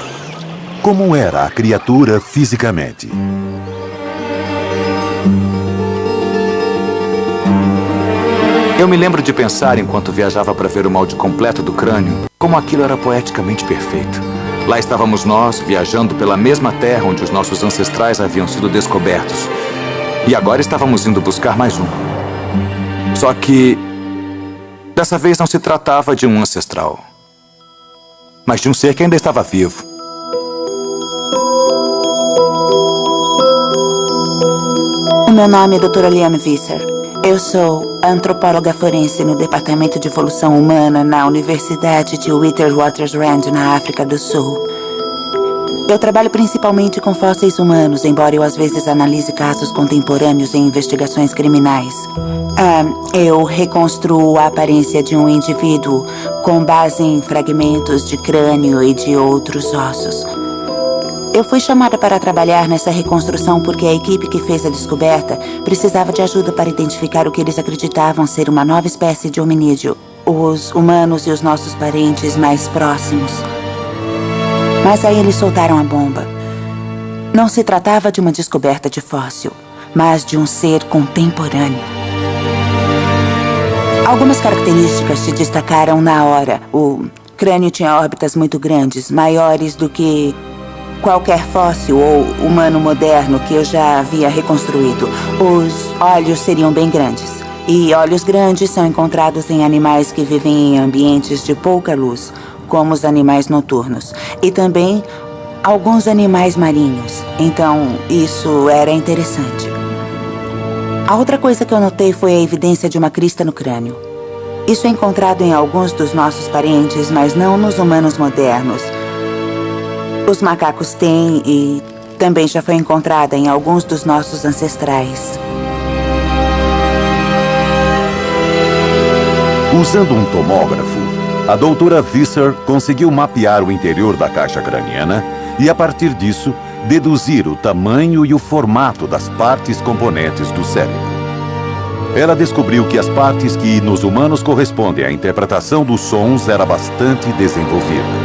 Como era a criatura fisicamente? Eu me lembro de pensar, enquanto viajava para ver o molde completo do crânio, como aquilo era poeticamente perfeito. Lá estávamos nós, viajando pela mesma terra onde os nossos ancestrais haviam sido descobertos. E agora estávamos indo buscar mais um. Só que dessa vez não se tratava de um ancestral, mas de um ser que ainda estava vivo. O meu nome é Dra. Liane Visser. Eu sou antropóloga forense no Departamento de Evolução Humana na Universidade de Witwatersrand, na África do Sul. Eu trabalho principalmente com fósseis humanos, embora eu às vezes analise casos contemporâneos em investigações criminais. Eu reconstruo a aparência de um indivíduo com base em fragmentos de crânio e de outros ossos. Eu fui chamada para trabalhar nessa reconstrução porque a equipe que fez a descoberta precisava de ajuda para identificar o que eles acreditavam ser uma nova espécie de hominídeo, os humanos e os nossos parentes mais próximos. Mas aí eles soltaram a bomba. Não se tratava de uma descoberta de fóssil, mas de um ser contemporâneo. Algumas características se destacaram na hora. O crânio tinha órbitas muito grandes, maiores do que qualquer fóssil ou humano moderno que eu já havia reconstruído. Os olhos seriam bem grandes. E olhos grandes são encontrados em animais que vivem em ambientes de pouca luz, como os animais noturnos. E também alguns animais marinhos. Então, isso era interessante. A outra coisa que eu notei foi a evidência de uma crista no crânio. Isso é encontrado em alguns dos nossos parentes, mas não nos humanos modernos. Os macacos têm e também já foi encontrada em alguns dos nossos ancestrais. Usando um tomógrafo, a doutora Visser conseguiu mapear o interior da caixa craniana e, a partir disso, deduzir o tamanho e o formato das partes componentes do cérebro. Ela descobriu que as partes que nos humanos correspondem à interpretação dos sons era bastante desenvolvida.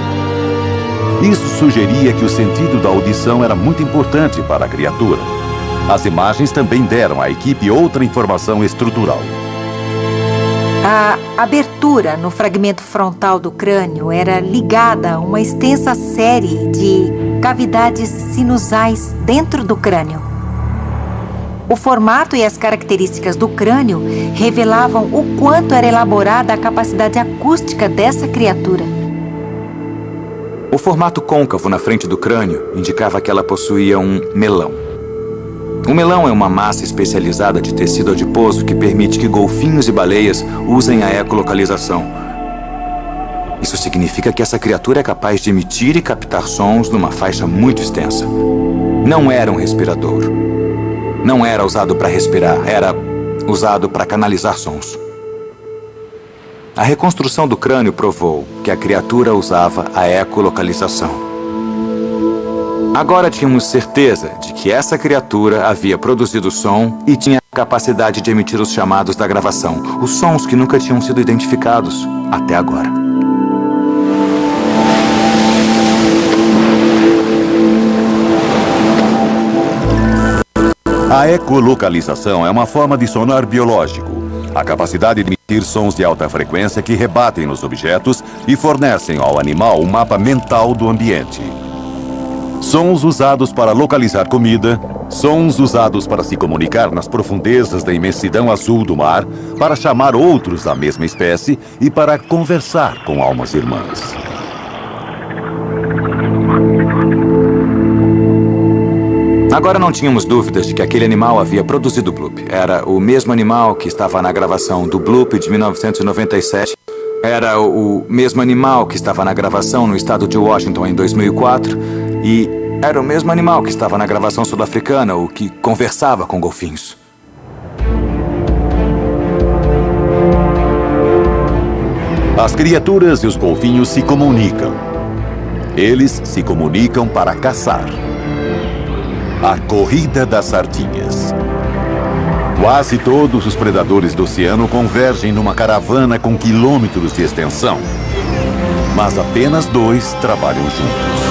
Isso sugeria que o sentido da audição era muito importante para a criatura. As imagens também deram à equipe outra informação estrutural. A abertura no fragmento frontal do crânio era ligada a uma extensa série de cavidades sinusais dentro do crânio. O formato e as características do crânio revelavam o quanto era elaborada a capacidade acústica dessa criatura. O formato côncavo na frente do crânio indicava que ela possuía um melão. O melão é uma massa especializada de tecido adiposo que permite que golfinhos e baleias usem a ecolocalização. Isso significa que essa criatura é capaz de emitir e captar sons numa faixa muito extensa. Não era um respirador. Não era usado para respirar, era usado para canalizar sons. A reconstrução do crânio provou que a criatura usava a ecolocalização. Agora tínhamos certeza de que essa criatura havia produzido som e tinha a capacidade de emitir os chamados da gravação, os sons que nunca tinham sido identificados até agora. A ecolocalização é uma forma de sonar biológico, a capacidade de emitir sons de alta frequência que rebatem nos objetos e fornecem ao animal um mapa mental do ambiente. Sons usados para localizar comida, sons usados para se comunicar nas profundezas da imensidão azul do mar, para chamar outros da mesma espécie e para conversar com almas irmãs. Agora não tínhamos dúvidas de que aquele animal havia produzido o bloop. Era o mesmo animal que estava na gravação do bloop de 1997. Era o mesmo animal que estava na gravação no estado de Washington em 2004. E era o mesmo animal que estava na gravação sul-africana, o que conversava com golfinhos. As criaturas e os golfinhos se comunicam. Eles se comunicam para caçar. A corrida das sardinhas. Quase todos os predadores do oceano convergem numa caravana com quilômetros de extensão. Mas apenas 2 trabalham juntos.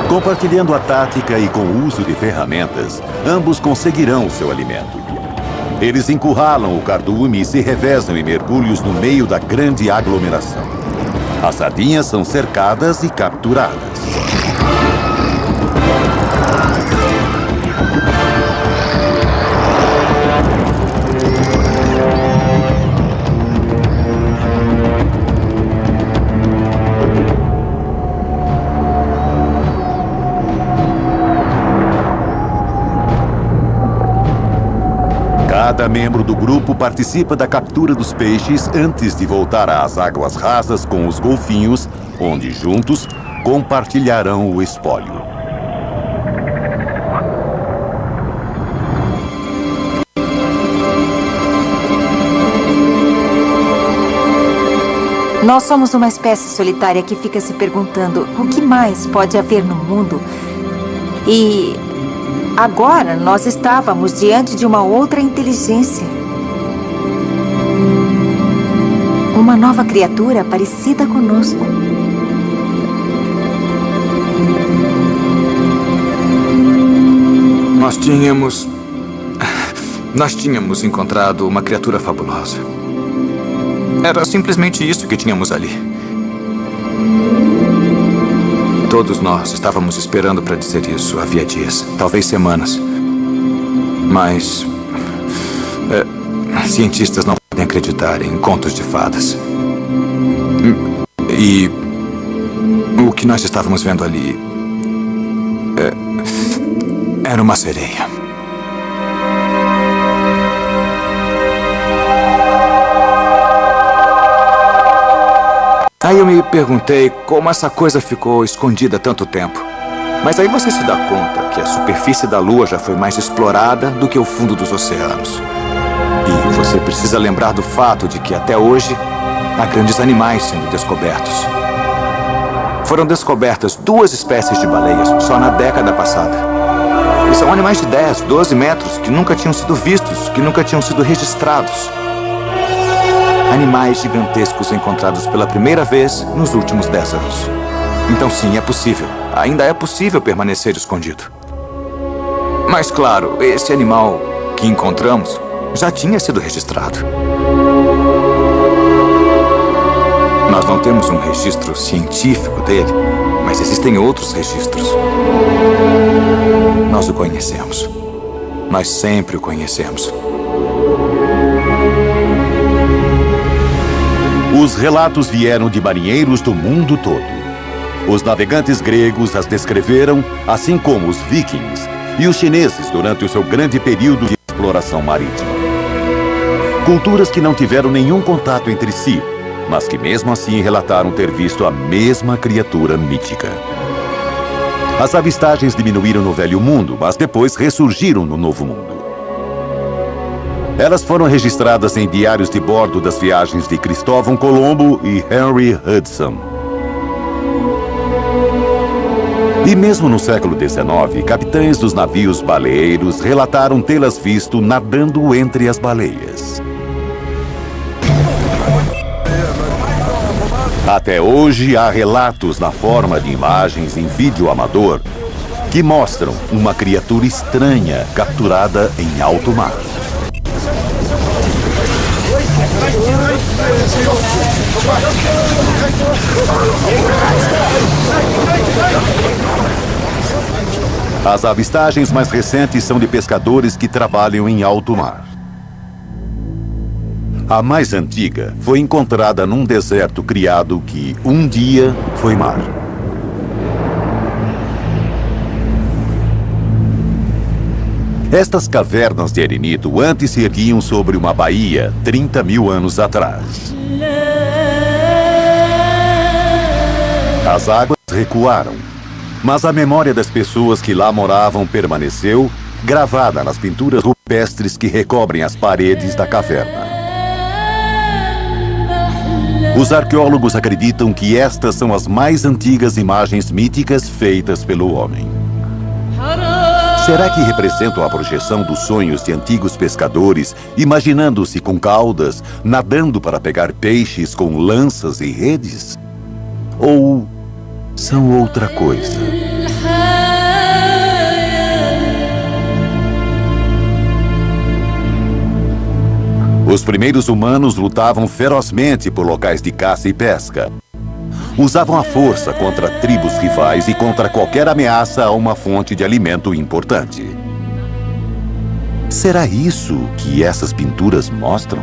Compartilhando a tática e com o uso de ferramentas, ambos conseguirão o seu alimento. Eles encurralam o cardume e se revezam em mergulhos no meio da grande aglomeração. As sardinhas são cercadas e capturadas. Cada membro do grupo participa da captura dos peixes antes de voltar às águas rasas com os golfinhos, onde juntos compartilharão o espólio. Nós somos uma espécie solitária que fica se perguntando o que mais pode haver no mundo. E agora nós estávamos diante de uma outra inteligência. Uma nova criatura parecida conosco. Nós tínhamos encontrado uma criatura fabulosa. Era simplesmente isso que tínhamos ali. Todos nós estávamos esperando para dizer isso havia dias, talvez semanas. Mas cientistas não podem acreditar em contos de fadas. E o que nós estávamos vendo ali era uma sereia. Aí eu me perguntei como essa coisa ficou escondida tanto tempo. Mas aí você se dá conta que a superfície da Lua já foi mais explorada do que o fundo dos oceanos. E você precisa lembrar do fato de que até hoje há grandes animais sendo descobertos. Foram descobertas 2 espécies de baleias só na década passada. E são animais de 10, 12 metros que nunca tinham sido vistos, que nunca tinham sido registrados. Animais gigantescos encontrados pela primeira vez nos últimos 10 anos. Então sim, é possível. Ainda é possível permanecer escondido. Mas claro, esse animal que encontramos já tinha sido registrado. Nós não temos um registro científico dele, mas existem outros registros. Nós o conhecemos. Nós sempre o conhecemos. Os relatos vieram de marinheiros do mundo todo. Os navegantes gregos as descreveram, assim como os vikings e os chineses durante o seu grande período de exploração marítima. Culturas que não tiveram nenhum contato entre si, mas que mesmo assim relataram ter visto a mesma criatura mítica. As avistagens diminuíram no Velho Mundo, mas depois ressurgiram no Novo Mundo. Elas foram registradas em diários de bordo das viagens de Cristóvão Colombo e Henry Hudson. E mesmo no século XIX, capitães dos navios baleeiros relataram tê-las visto nadando entre as baleias. Até hoje, há relatos na forma de imagens em vídeo amador que mostram uma criatura estranha capturada em alto mar. As avistagens mais recentes são de pescadores que trabalham em alto mar. A mais antiga foi encontrada num deserto criado que um dia foi mar. Estas cavernas de arenito antes se erguiam sobre uma baía 30 mil anos atrás. As águas recuaram, mas a memória das pessoas que lá moravam permaneceu, gravada nas pinturas rupestres que recobrem as paredes da caverna. Os arqueólogos acreditam que estas são as mais antigas imagens míticas feitas pelo homem. Será que representam a projeção dos sonhos de antigos pescadores, imaginando-se com caudas, nadando para pegar peixes com lanças e redes? Ou são outra coisa? Os primeiros humanos lutavam ferozmente por locais de caça e pesca. Usavam a força contra tribos rivais e contra qualquer ameaça a uma fonte de alimento importante. Será isso que essas pinturas mostram?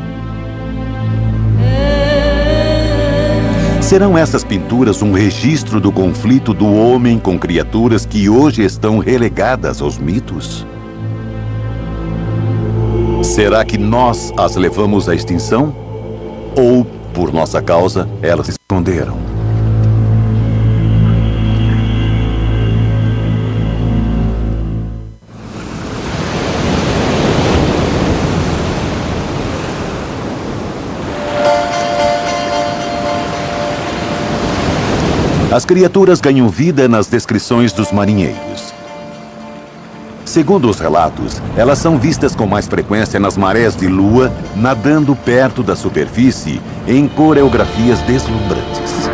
Serão essas pinturas um registro do conflito do homem com criaturas que hoje estão relegadas aos mitos? Será que nós as levamos à extinção? Ou, por nossa causa, elas se esconderam? As criaturas ganham vida nas descrições dos marinheiros. Segundo os relatos, elas são vistas com mais frequência nas marés de lua, nadando perto da superfície, em coreografias deslumbrantes.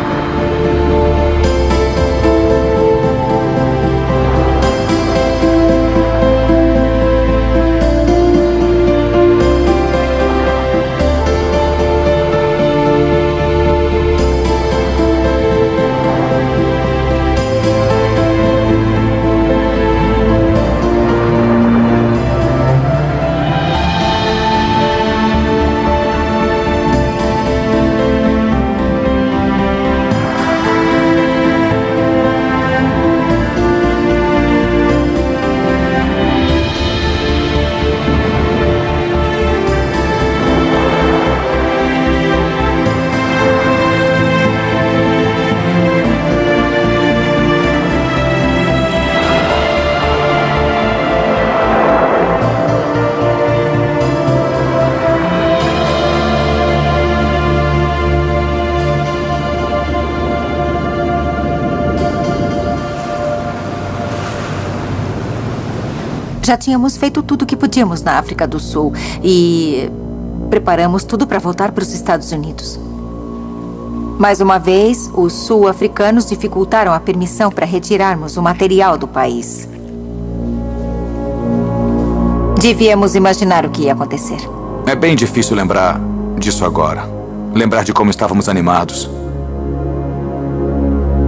Já tínhamos feito tudo o que podíamos na África do Sul e preparamos tudo para voltar para os Estados Unidos. Mais uma vez, os sul-africanos dificultaram a permissão para retirarmos o material do país. Devíamos imaginar o que ia acontecer. É bem difícil lembrar disso agora. Lembrar de como estávamos animados.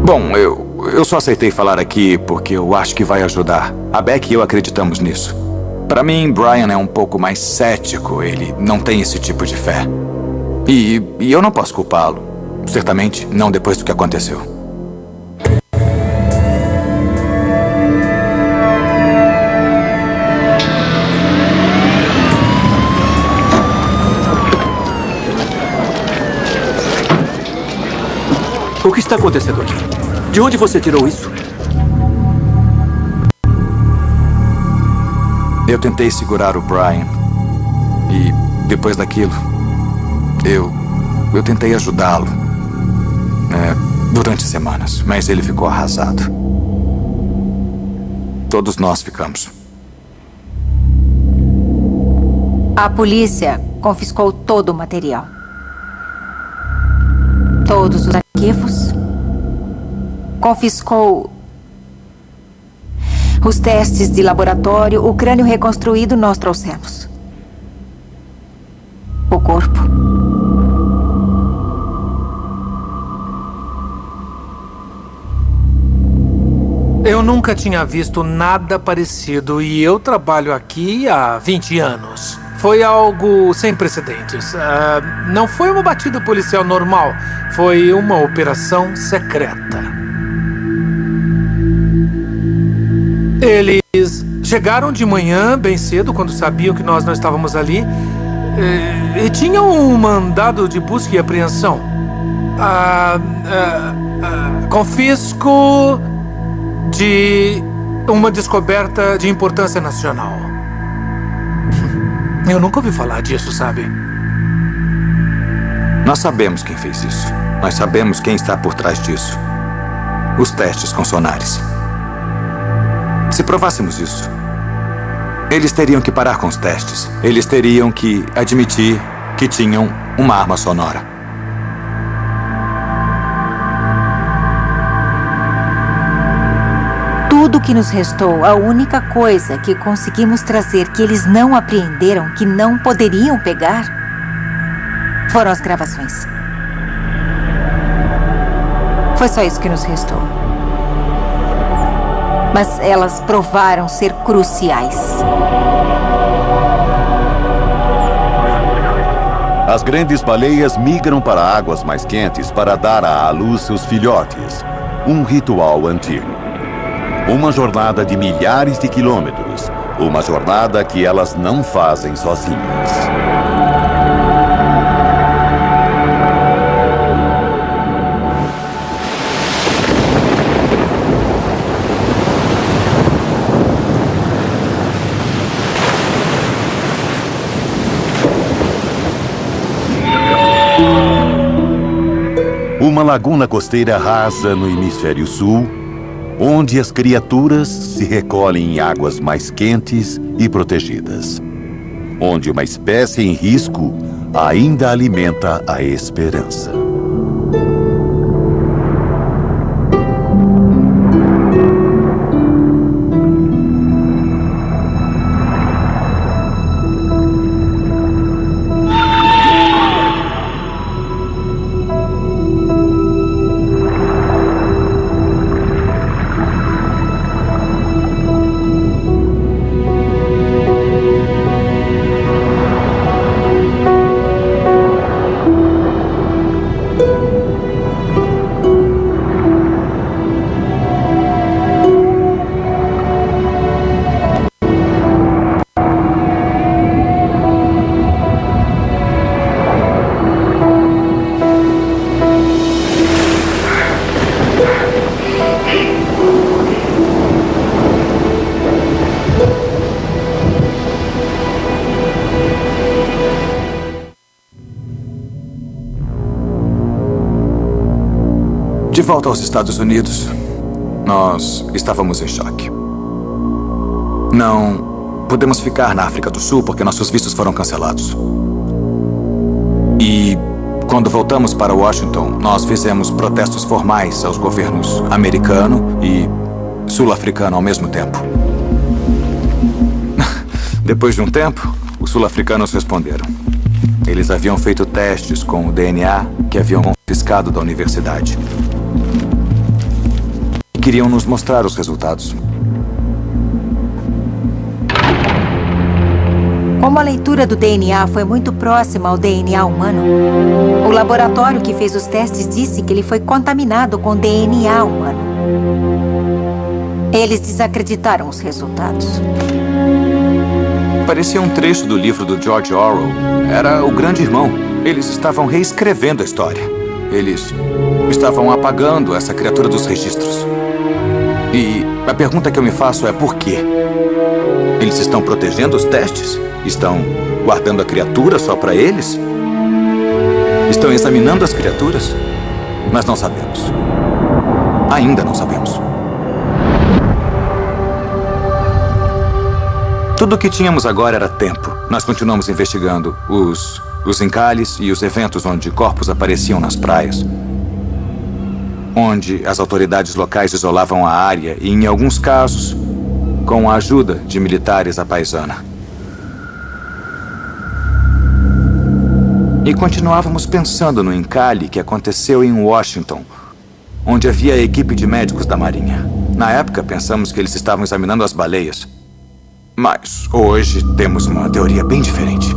Bom, eu só aceitei falar aqui porque eu acho que vai ajudar. A Beck e eu acreditamos nisso. Para mim, Brian é um pouco mais cético. Ele não tem esse tipo de fé. E eu não posso culpá-lo. Certamente não depois do que aconteceu. O que está acontecendo aqui? De onde você tirou isso? Eu tentei segurar o Brian. E depois daquilo, eu tentei ajudá-lo. Durante semanas, mas ele ficou arrasado. Todos nós ficamos. A polícia confiscou todo o material. Todos os arquivos. Confiscou os testes de laboratório. O crânio reconstruído nós trouxemos. O corpo. Eu nunca tinha visto nada parecido e eu trabalho aqui há 20 anos. Foi algo sem precedentes. Não foi uma batida policial normal. Foi uma operação secreta. Eles chegaram de manhã, bem cedo, quando sabiam que nós não estávamos ali. E tinham um mandado de busca e apreensão. Confisco de uma descoberta de importância nacional. Eu nunca ouvi falar disso, sabe? Nós sabemos quem fez isso. Nós sabemos quem está por trás disso. Os testes com sonares. Se provássemos isso, eles teriam que parar com os testes. Eles teriam que admitir que tinham uma arma sonora. Tudo que nos restou, a única coisa que conseguimos trazer que eles não apreenderam, que não poderiam pegar, foram as gravações. Foi só isso que nos restou. Mas elas provaram ser cruciais. As grandes baleias migram para águas mais quentes para dar à luz seus filhotes. Um ritual antigo. Uma jornada de milhares de quilômetros. Uma jornada que elas não fazem sozinhas. Uma laguna costeira rasa no hemisfério sul, onde as criaturas se recolhem em águas mais quentes e protegidas. Onde uma espécie em risco ainda alimenta a esperança. De volta aos Estados Unidos, nós estávamos em choque. Não podemos ficar na África do Sul porque nossos vistos foram cancelados. E quando voltamos para Washington, nós fizemos protestos formais aos governos americano e sul-africano ao mesmo tempo. Depois de um tempo, os sul-africanos responderam. Eles haviam feito testes com o DNA que haviam confiscado da universidade. E queriam nos mostrar os resultados. Como a leitura do DNA foi muito próxima ao DNA humano, o laboratório que fez os testes disse que ele foi contaminado com DNA humano. Eles desacreditaram os resultados. Parecia um trecho do livro do George Orwell. Era o Grande Irmão. Eles estavam reescrevendo a história. Eles estavam apagando essa criatura dos registros. E a pergunta que eu me faço é por quê? Eles estão protegendo os testes? Estão guardando a criatura só para eles? Estão examinando as criaturas? Mas não sabemos. Ainda não sabemos. Tudo o que tínhamos agora era tempo. Nós continuamos investigando os encalhes e os eventos onde corpos apareciam nas praias. Onde as autoridades locais isolavam a área e, em alguns casos, com a ajuda de militares à paisana. E continuávamos pensando no encalhe que aconteceu em Washington, onde havia a equipe de médicos da Marinha. Na época, pensamos que eles estavam examinando as baleias. Mas hoje temos uma teoria bem diferente.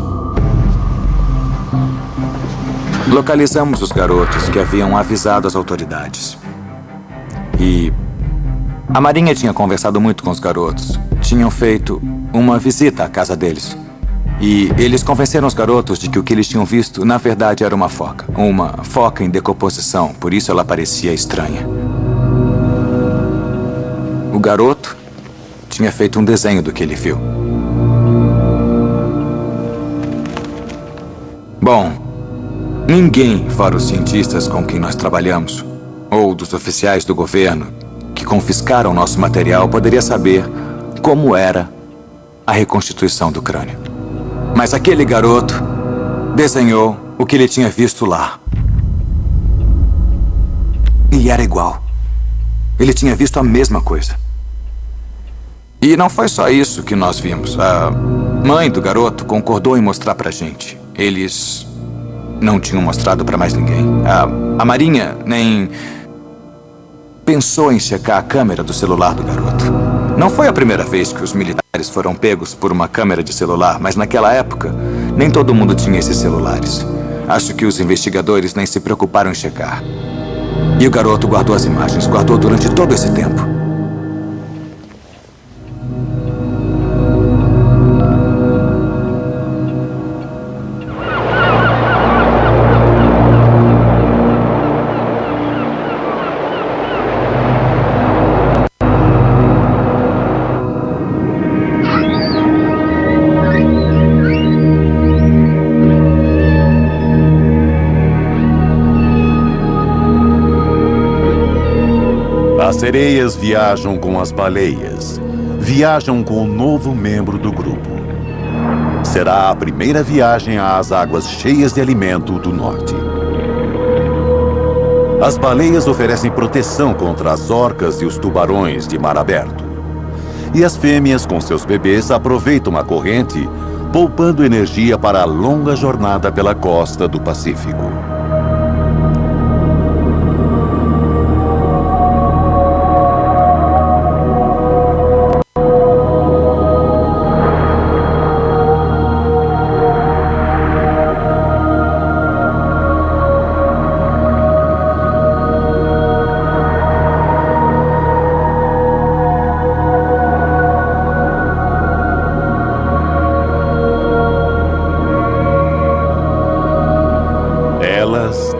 Localizamos os garotos que haviam avisado as autoridades. E a Marinha tinha conversado muito com os garotos. Tinham feito uma visita à casa deles. E eles convenceram os garotos de que o que eles tinham visto, na verdade, era uma foca. Uma foca em decomposição, por isso ela parecia estranha. O garoto tinha feito um desenho do que ele viu. Bom, ninguém, fora os cientistas com quem nós trabalhamos, ou dos oficiais do governo que confiscaram nosso material, poderia saber como era a reconstituição do crânio. Mas aquele garoto desenhou o que ele tinha visto lá. E era igual. Ele tinha visto a mesma coisa. E não foi só isso que nós vimos. A mãe do garoto concordou em mostrar pra gente. Eles não tinham mostrado pra mais ninguém. A Marinha nem pensou em checar a câmera do celular do garoto. Não foi a primeira vez que os militares foram pegos por uma câmera de celular, mas naquela época, nem todo mundo tinha esses celulares. Acho que os investigadores nem se preocuparam em checar. E o garoto guardou as imagens, guardou durante todo esse tempo. As sereias viajam com as baleias. Viajam com um novo membro do grupo. Será a primeira viagem às águas cheias de alimento do norte. As baleias oferecem proteção contra as orcas e os tubarões de mar aberto. E as fêmeas com seus bebês aproveitam a corrente, poupando energia para a longa jornada pela costa do Pacífico.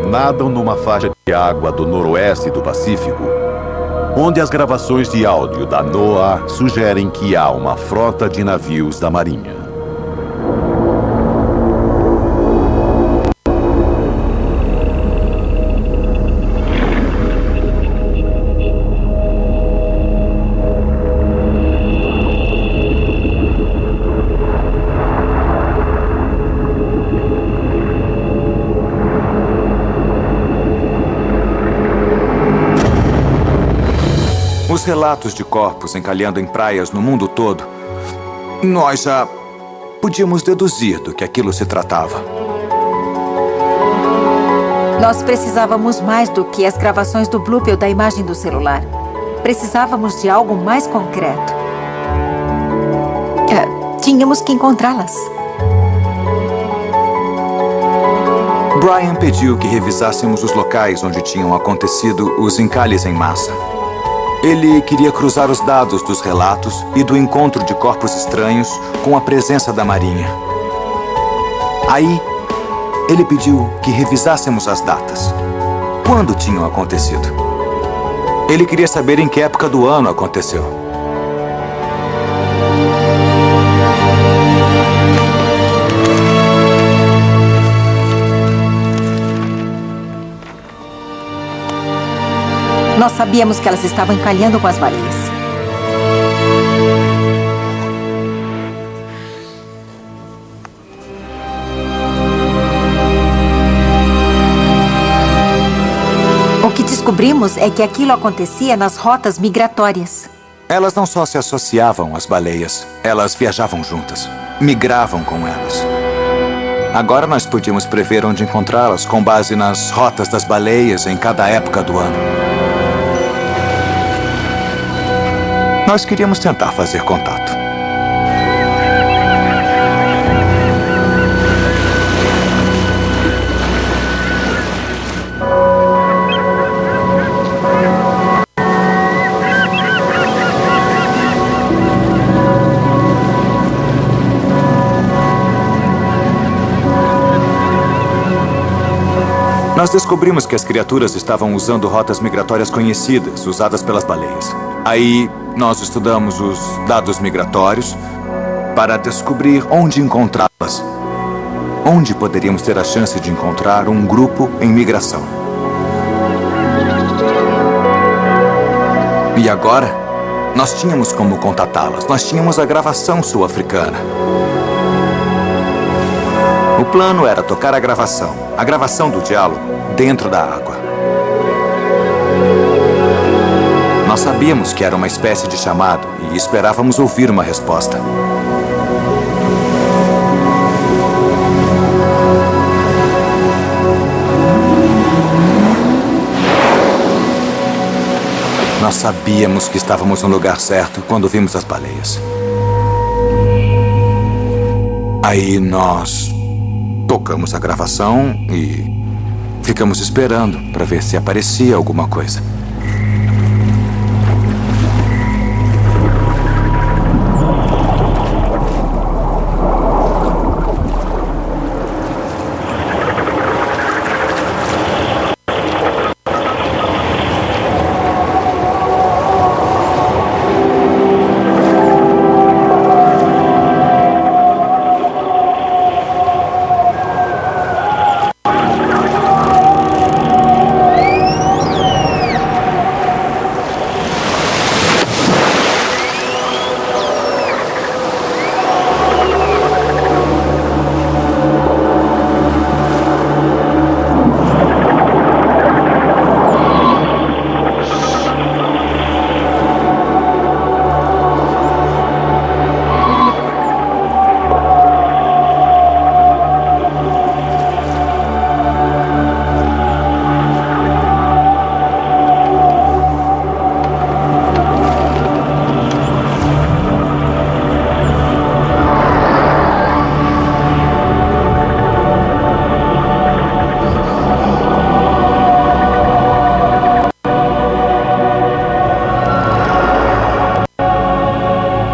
Nadam numa faixa de água do noroeste do Pacífico, onde as gravações de áudio da NOAA sugerem que há uma frota de navios da Marinha. os relatos de corpos encalhando em praias no mundo todo, nós já podíamos deduzir do que aquilo se tratava. Nós precisávamos mais do que as gravações do Bloop ou da imagem do celular. Precisávamos de algo mais concreto. Tínhamos que encontrá-las. Brian pediu que revisássemos os locais onde tinham acontecido os encalhes em massa. Ele queria cruzar os dados dos relatos e do encontro de corpos estranhos com a presença da Marinha. Aí, ele pediu que revisássemos as datas. Quando tinham acontecido? Ele queria saber em que época do ano aconteceu. Nós sabíamos que elas estavam encalhando com as baleias. O que descobrimos é que aquilo acontecia nas rotas migratórias. Elas não só se associavam às baleias, elas viajavam juntas, migravam com elas. Agora nós podíamos prever onde encontrá-las com base nas rotas das baleias em cada época do ano. Nós queríamos tentar fazer contato. Nós descobrimos que as criaturas estavam usando rotas migratórias conhecidas, usadas pelas baleias. Aí, nós estudamos os dados migratórios para descobrir onde encontrá-las. Onde poderíamos ter a chance de encontrar um grupo em migração. E agora, nós tínhamos como contatá-las. Nós tínhamos a gravação sul-africana. O plano era tocar a gravação do diálogo, dentro da água. Nós sabíamos que era uma espécie de chamado e esperávamos ouvir uma resposta. Nós sabíamos que estávamos no lugar certo quando vimos as baleias. Aí nós tocamos a gravação e ficamos esperando para ver se aparecia alguma coisa.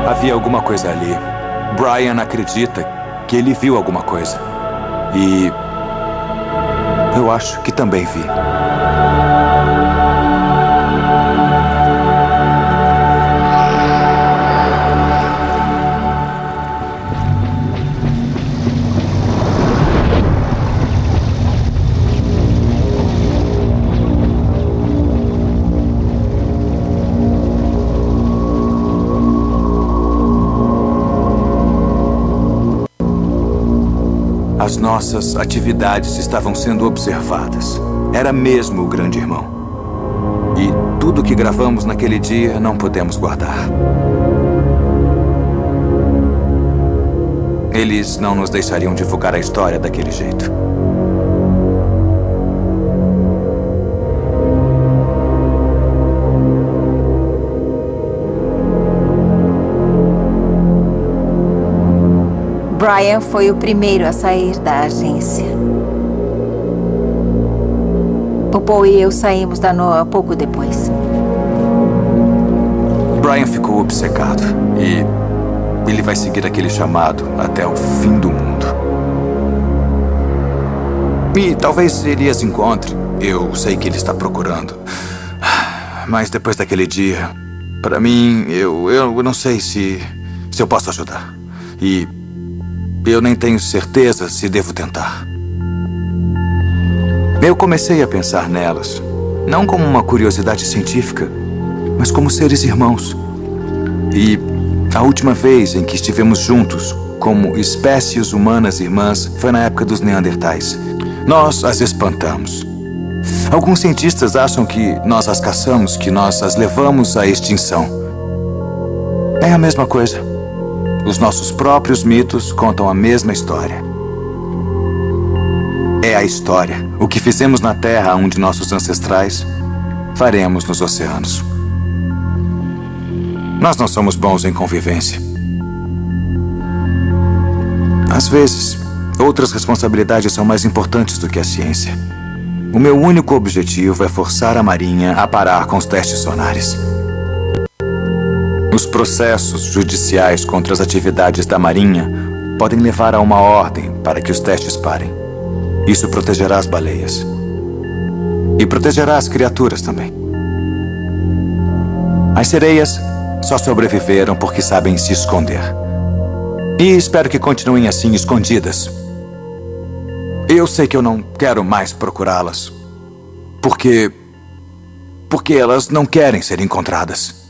Havia alguma coisa ali. Brian acredita que ele viu alguma coisa. E eu acho que também vi. As nossas atividades estavam sendo observadas. Era mesmo o grande irmão. E tudo o que gravamos naquele dia não podemos guardar. Eles não nos deixariam divulgar a história daquele jeito. Brian foi o primeiro a sair da agência. O Paul e eu saímos da NOAA pouco depois. Brian ficou obcecado e ele vai seguir aquele chamado até o fim do mundo. E talvez ele as encontre. Eu sei que ele está procurando. Mas depois daquele dia, para mim, eu não sei se eu posso ajudar. E eu nem tenho certeza se devo tentar. Eu comecei a pensar nelas, não como uma curiosidade científica, mas como seres irmãos. E a última vez em que estivemos juntos, como espécies humanas irmãs, foi na época dos Neandertais. Nós as espantamos. Alguns cientistas acham que nós as caçamos, que nós as levamos à extinção. É a mesma coisa. Os nossos próprios mitos contam a mesma história. É a história. O que fizemos na Terra, onde nossos ancestrais, faremos nos oceanos. Nós não somos bons em convivência. Às vezes, outras responsabilidades são mais importantes do que a ciência. O meu único objetivo é forçar a Marinha a parar com os testes sonares. Os processos judiciais contra as atividades da Marinha podem levar a uma ordem para que os testes parem. Isso protegerá as baleias. E protegerá as criaturas também. As sereias só sobreviveram porque sabem se esconder. E espero que continuem assim, escondidas. Eu sei que eu não quero mais procurá-las. Porque elas não querem ser encontradas.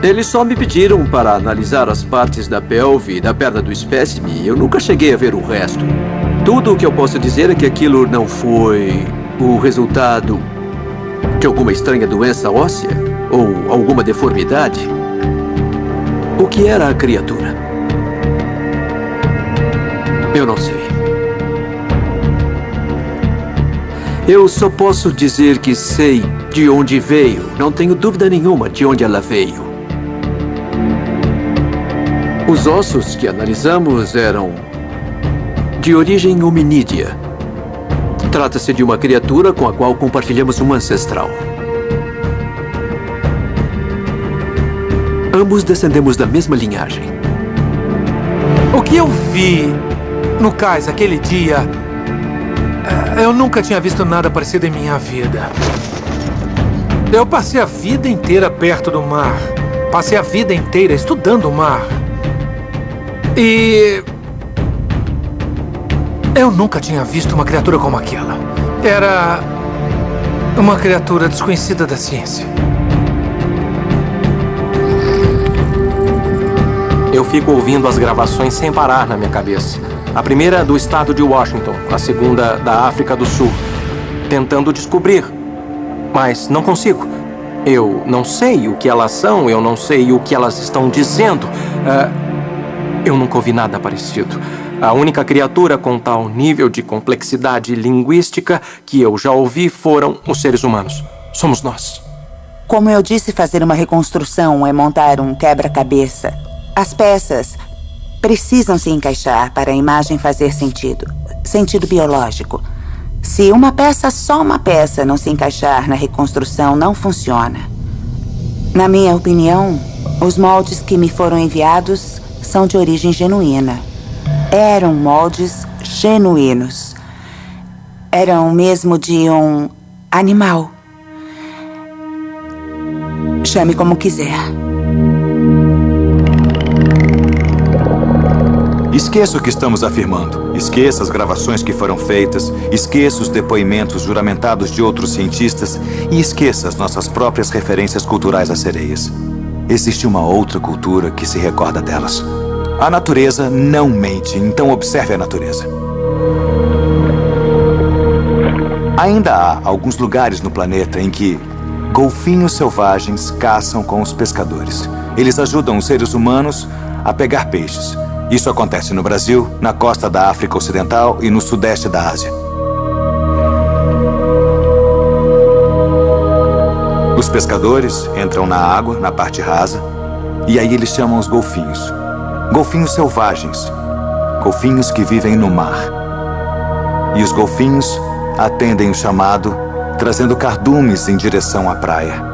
Eles só me pediram para analisar as partes da pelve e da perna do espécime e eu nunca cheguei a ver o resto. Tudo o que eu posso dizer é que aquilo não foi o resultado de alguma estranha doença óssea ou alguma deformidade. O que era a criatura? Eu não sei. Eu só posso dizer que sei de onde veio. Não tenho dúvida nenhuma de onde ela veio. Os ossos que analisamos eram de origem hominídea. Trata-se de uma criatura com a qual compartilhamos um ancestral. Ambos descendemos da mesma linhagem. O que eu vi no cais aquele dia, eu nunca tinha visto nada parecido em minha vida. Eu passei a vida inteira perto do mar. Passei a vida inteira estudando o mar. E eu nunca tinha visto uma criatura como aquela. Era uma criatura desconhecida da ciência. Eu fico ouvindo as gravações sem parar na minha cabeça. A primeira é do estado de Washington, a segunda da África do Sul. Tentando descobrir, mas não consigo. Eu não sei o que elas são, eu não sei o que elas estão dizendo. Eu nunca ouvi nada parecido. A única criatura com tal nível de complexidade linguística que eu já ouvi foram os seres humanos. Somos nós. Como eu disse, fazer uma reconstrução é montar um quebra-cabeça. As peças precisam se encaixar para a imagem fazer sentido. Sentido biológico. Se uma peça, só uma peça, não se encaixar na reconstrução, não funciona. Na minha opinião, os moldes que me foram enviados são de origem genuína. Eram moldes genuínos. Eram mesmo de um animal. Chame como quiser. Esqueça o que estamos afirmando. Esqueça as gravações que foram feitas, esqueça os depoimentos juramentados de outros cientistas e esqueça as nossas próprias referências culturais às sereias. Existe uma outra cultura que se recorda delas. A natureza não mente, então observe a natureza. Ainda há alguns lugares no planeta em que golfinhos selvagens caçam com os pescadores. Eles ajudam os seres humanos a pegar peixes. Isso acontece no Brasil, na costa da África Ocidental e no sudeste da Ásia. Os pescadores entram na água, na parte rasa, e aí eles chamam os golfinhos. Golfinhos selvagens. Golfinhos que vivem no mar. E os golfinhos atendem o chamado, trazendo cardumes em direção à praia.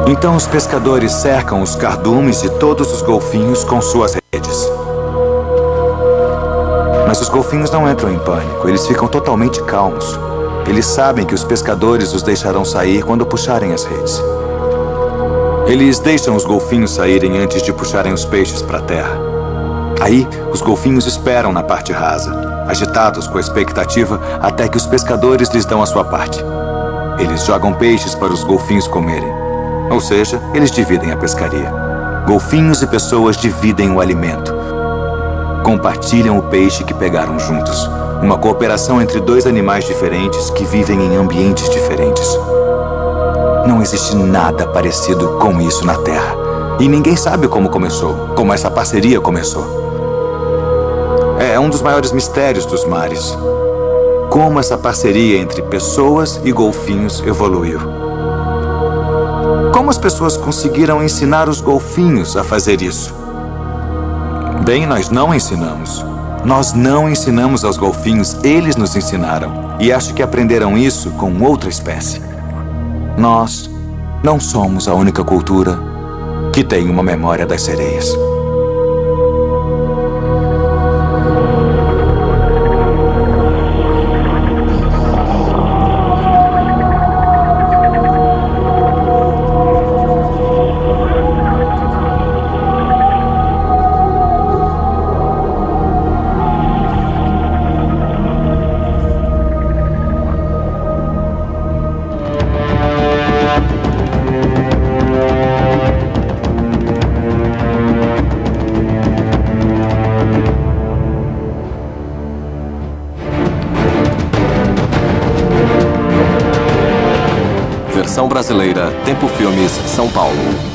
Então os pescadores cercam os cardumes de todos os golfinhos com suas redes. Mas os golfinhos não entram em pânico, eles ficam totalmente calmos. Eles sabem que os pescadores os deixarão sair quando puxarem as redes. Eles deixam os golfinhos saírem antes de puxarem os peixes para a terra. Aí, os golfinhos esperam na parte rasa, agitados com a expectativa até que os pescadores lhes dão a sua parte. Eles jogam peixes para os golfinhos comerem. Ou seja, eles dividem a pescaria. Golfinhos e pessoas dividem o alimento. Compartilham o peixe que pegaram juntos. Uma cooperação entre dois animais diferentes que vivem em ambientes diferentes. Não existe nada parecido com isso na Terra. E ninguém sabe como começou, como essa parceria começou. É um dos maiores mistérios dos mares. Como essa parceria entre pessoas e golfinhos evoluiu. Como as pessoas conseguiram ensinar os golfinhos a fazer isso? Bem, nós não ensinamos. Nós não ensinamos aos golfinhos, eles nos ensinaram. E acho que aprenderam isso com outra espécie. Nós não somos a única cultura que tem uma memória das sereias. Versão brasileira, Tempo Filmes, São Paulo.